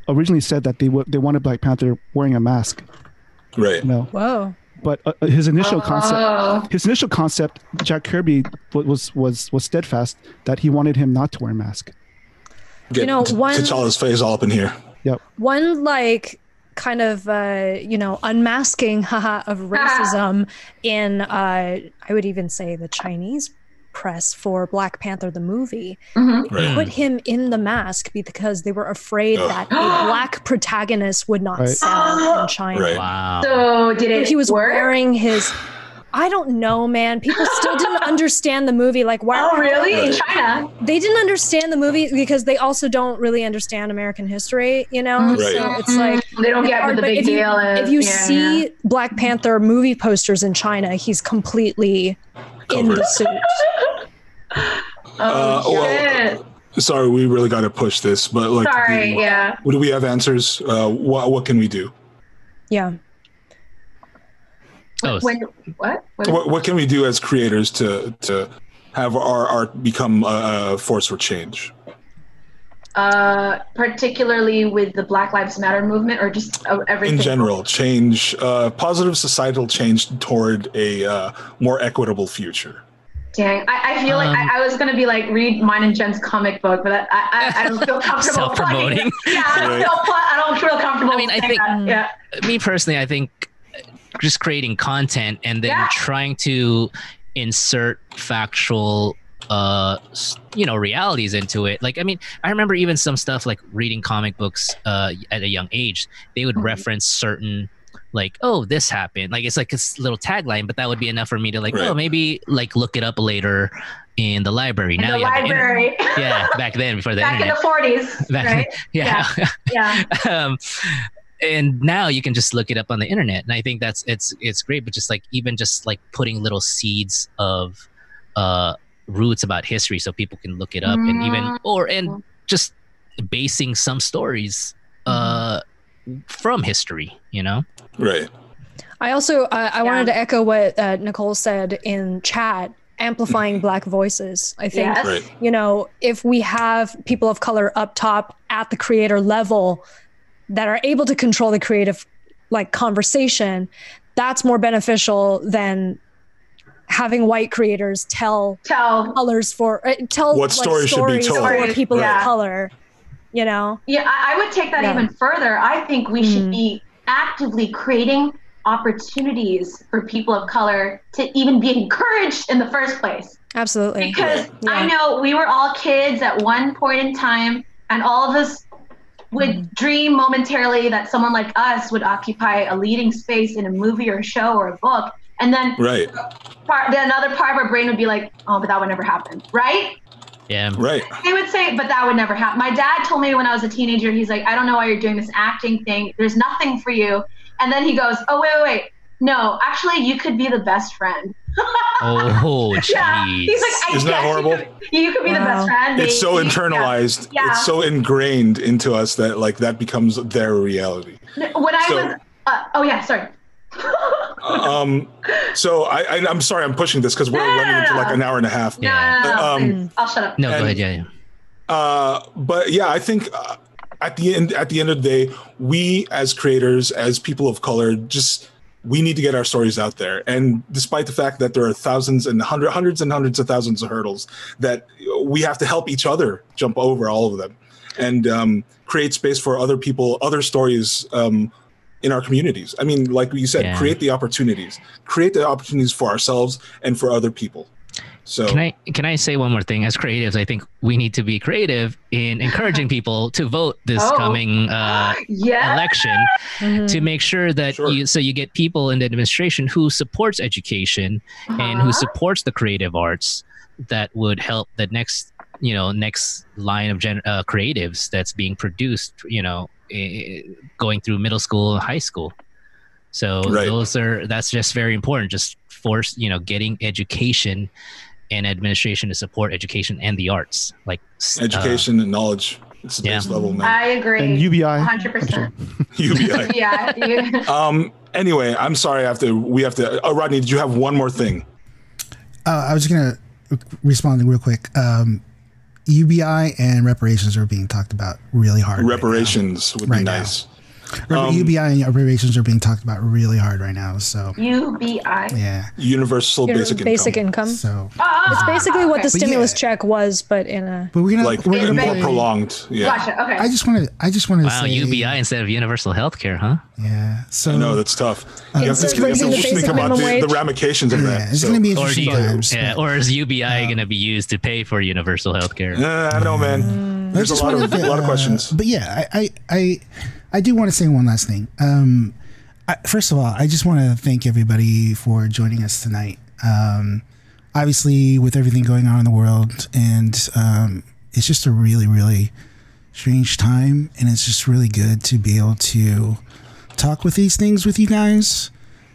S6: originally said that they wanted Black Panther wearing a mask,
S4: right?
S5: Whoa.
S6: But his initial concept, Jack Kirby was steadfast that he wanted him not to wear a mask.
S4: T'Challa's face all up in here.
S6: Yep.
S5: One like kind of unmasking of racism in I would even say the Chinese press for Black Panther the movie. They put him in the mask because they were afraid that a Black protagonist would not sell in China.
S4: Right.
S3: Wow.
S1: So he was
S5: wearing his I don't know, man. People still didn't understand the movie. Like, why?
S1: Oh, really? In China?
S5: They didn't understand the movie because they also don't really understand American history,
S4: Right.
S5: So it's like
S1: they don't get what the big deal is.
S5: If you see Black Panther movie posters in China, he's completely in the suit.
S1: Shit.
S4: Sorry, we really got to push this, but like, do we have answers? What can we do?
S5: Yeah.
S4: What can we do as creators to have our art become a force for change?
S1: Particularly with the Black Lives Matter movement, or just everything?
S4: In general, change, positive societal change toward a more equitable future.
S1: Dang, I feel like I was gonna be like, read mine and Jen's comic book, but I don't feel comfortable
S3: self-promoting.
S1: I don't feel comfortable.
S3: I mean, I think me personally, I think just creating content and then trying to insert factual realities into it. Like, I mean, I remember even some stuff like reading comic books at a young age, they would reference certain, like, oh, this happened. Like, it's like a little tagline, but that would be enough for me to like, oh, maybe like look it up later in the library.
S1: Now the library.
S3: Back then, before the
S1: internet.
S3: Back
S1: in the 40s, right?
S3: Yeah. And now you can just look it up on the internet. And I think it's great, but just like, even just like putting little seeds of roots about history so people can look it up, and even just basing some stories from history,
S5: Right. I also I wanted to echo what Nicole said in chat, amplifying Black voices. I think if we have people of color up top at the creator level that are able to control the creative like conversation, that's more beneficial than having white creators tell colors for tell
S4: what stories should be told
S5: for people of color.
S1: I would take that even further. I think we should be actively creating opportunities for people of color to even be encouraged in the first place.
S5: Absolutely.
S1: Because I know we were all kids at one point in time, and all of us would dream momentarily that someone like us would occupy a leading space in a movie or a show or a book. And then another part of our brain would be like, oh, but that would never happen. Right?
S3: Yeah.
S4: Right.
S1: They would say, but that would never happen. My dad told me when I was a teenager, he's like, I don't know why you're doing this acting thing. There's nothing for you. And then he goes, oh, wait. No, actually, you could be the best friend.
S3: Oh, jeez.
S1: Yeah. He's like,
S4: isn't that horrible?
S1: You could be the best friend.
S4: It's so internalized. Yeah. It's so ingrained into us that like that becomes their reality.
S1: When I was, sorry.
S4: So I'm sorry I'm pushing this because we're running into like an hour and a half.
S1: I'll shut up.
S3: No, go ahead. Yeah.
S4: But yeah, I think at the end of the day, we as creators, as people of color, we need to get our stories out there. And despite the fact that there are thousands and hundreds and hundreds of thousands of hurdles, that we have to help each other jump over all of them and create space for other people, other stories in our communities. I mean, like you said, create the opportunities for ourselves and for other people. So
S3: can I say one more thing? As creatives, I think we need to be creative in encouraging people to vote this coming election to make sure that you get people in the administration who supports education and who supports the creative arts that would help the next line of creatives that's being produced, going through middle school, high school. So that's just very important. Just force, getting education and administration to support education and the arts, like
S4: education and knowledge. It's the base level, man.
S1: I agree.
S6: And UBI,
S1: 100%.
S4: UBI.
S1: Yeah.
S4: Anyway, I'm sorry. We have to. Oh, Rodney, did you have one more thing?
S2: I was gonna respond real quick. UBI and reparations are being talked about really hard.
S4: Reparations would be nice.
S2: UBI and reparations are being talked about really hard right now. So
S1: UBI,
S4: universal basic income.
S2: So
S5: it's basically what the stimulus check was, but in a.
S2: But we're
S4: gonna more prolonged. Yeah.
S1: Gotcha. Okay.
S2: I just wanted to say
S3: UBI instead of universal health care, huh?
S2: Yeah. So
S4: no, that's tough.
S5: You have to think about
S4: the ramifications of that.
S2: It's gonna be interesting times.
S3: Or is UBI gonna be used to pay for universal health care?
S4: I don't know, man. There's a lot of questions.
S2: But yeah, I do want to say one last thing. First of all, I just want to thank everybody for joining us tonight. Obviously, with everything going on in the world, and it's just a really, really strange time, and it's just really good to be able to talk with these things with you guys.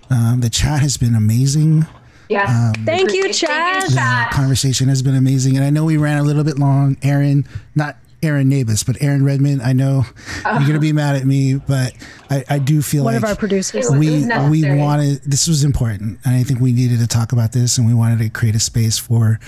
S2: The chat has been amazing.
S1: Yes.
S5: Thank you, chat.
S2: The conversation has been amazing, and I know we ran a little bit long. Not Aaron Nabus, but Aaron Redmond. I know you're gonna be mad at me, but I do feel
S5: one
S2: like
S5: of our producers.
S2: we wanted, this was important, and I think we needed to talk about this, and we wanted to create a space for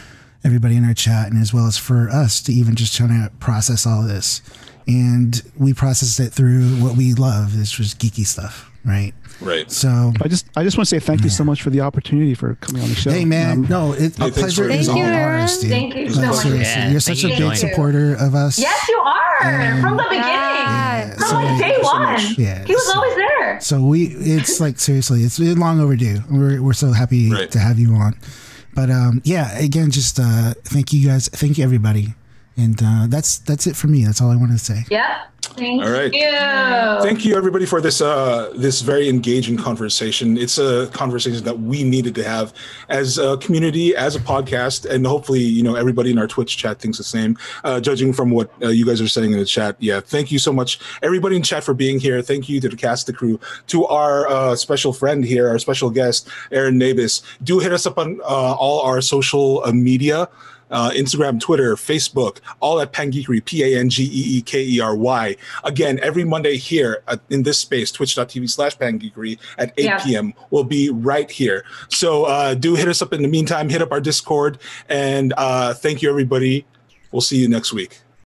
S2: everybody in our chat, and as well as for us to even just try to process all of this. And we processed it through what we love. This was geeky stuff, right?
S4: Right.
S2: So
S6: I just want to say thank you so much for the opportunity for coming on the show.
S2: hey, man, a pleasure is all ours, dude.
S1: Thank you so much.
S2: Seriously, you're such a big supporter of us.
S1: Yes, you are. From the beginning. From like day one.
S2: Yeah,
S1: he was always there.
S2: So it's like, seriously, it's long overdue. We're so happy to have you on. But again, just thank you guys. Thank you, everybody. And that's it for me. That's all I wanted to say.
S1: Yep. Thank you.
S4: Thank you, everybody, for this this very engaging conversation. It's a conversation that we needed to have as a community, as a podcast, and hopefully, everybody in our Twitch chat thinks the same. Judging from what you guys are saying in the chat, thank you so much, everybody in chat, for being here. Thank you to the cast, the crew, to our special friend here, our special guest, Aaron Nabus. Do hit us up on all our social media. Instagram, Twitter, Facebook, all at Pangeekery, Pangeekery. Again, every Monday here in this space, twitch.tv/Pangeekery at 8 p.m. will be right here. So do hit us up in the meantime, hit up our Discord, and thank you, everybody. We'll see you next week.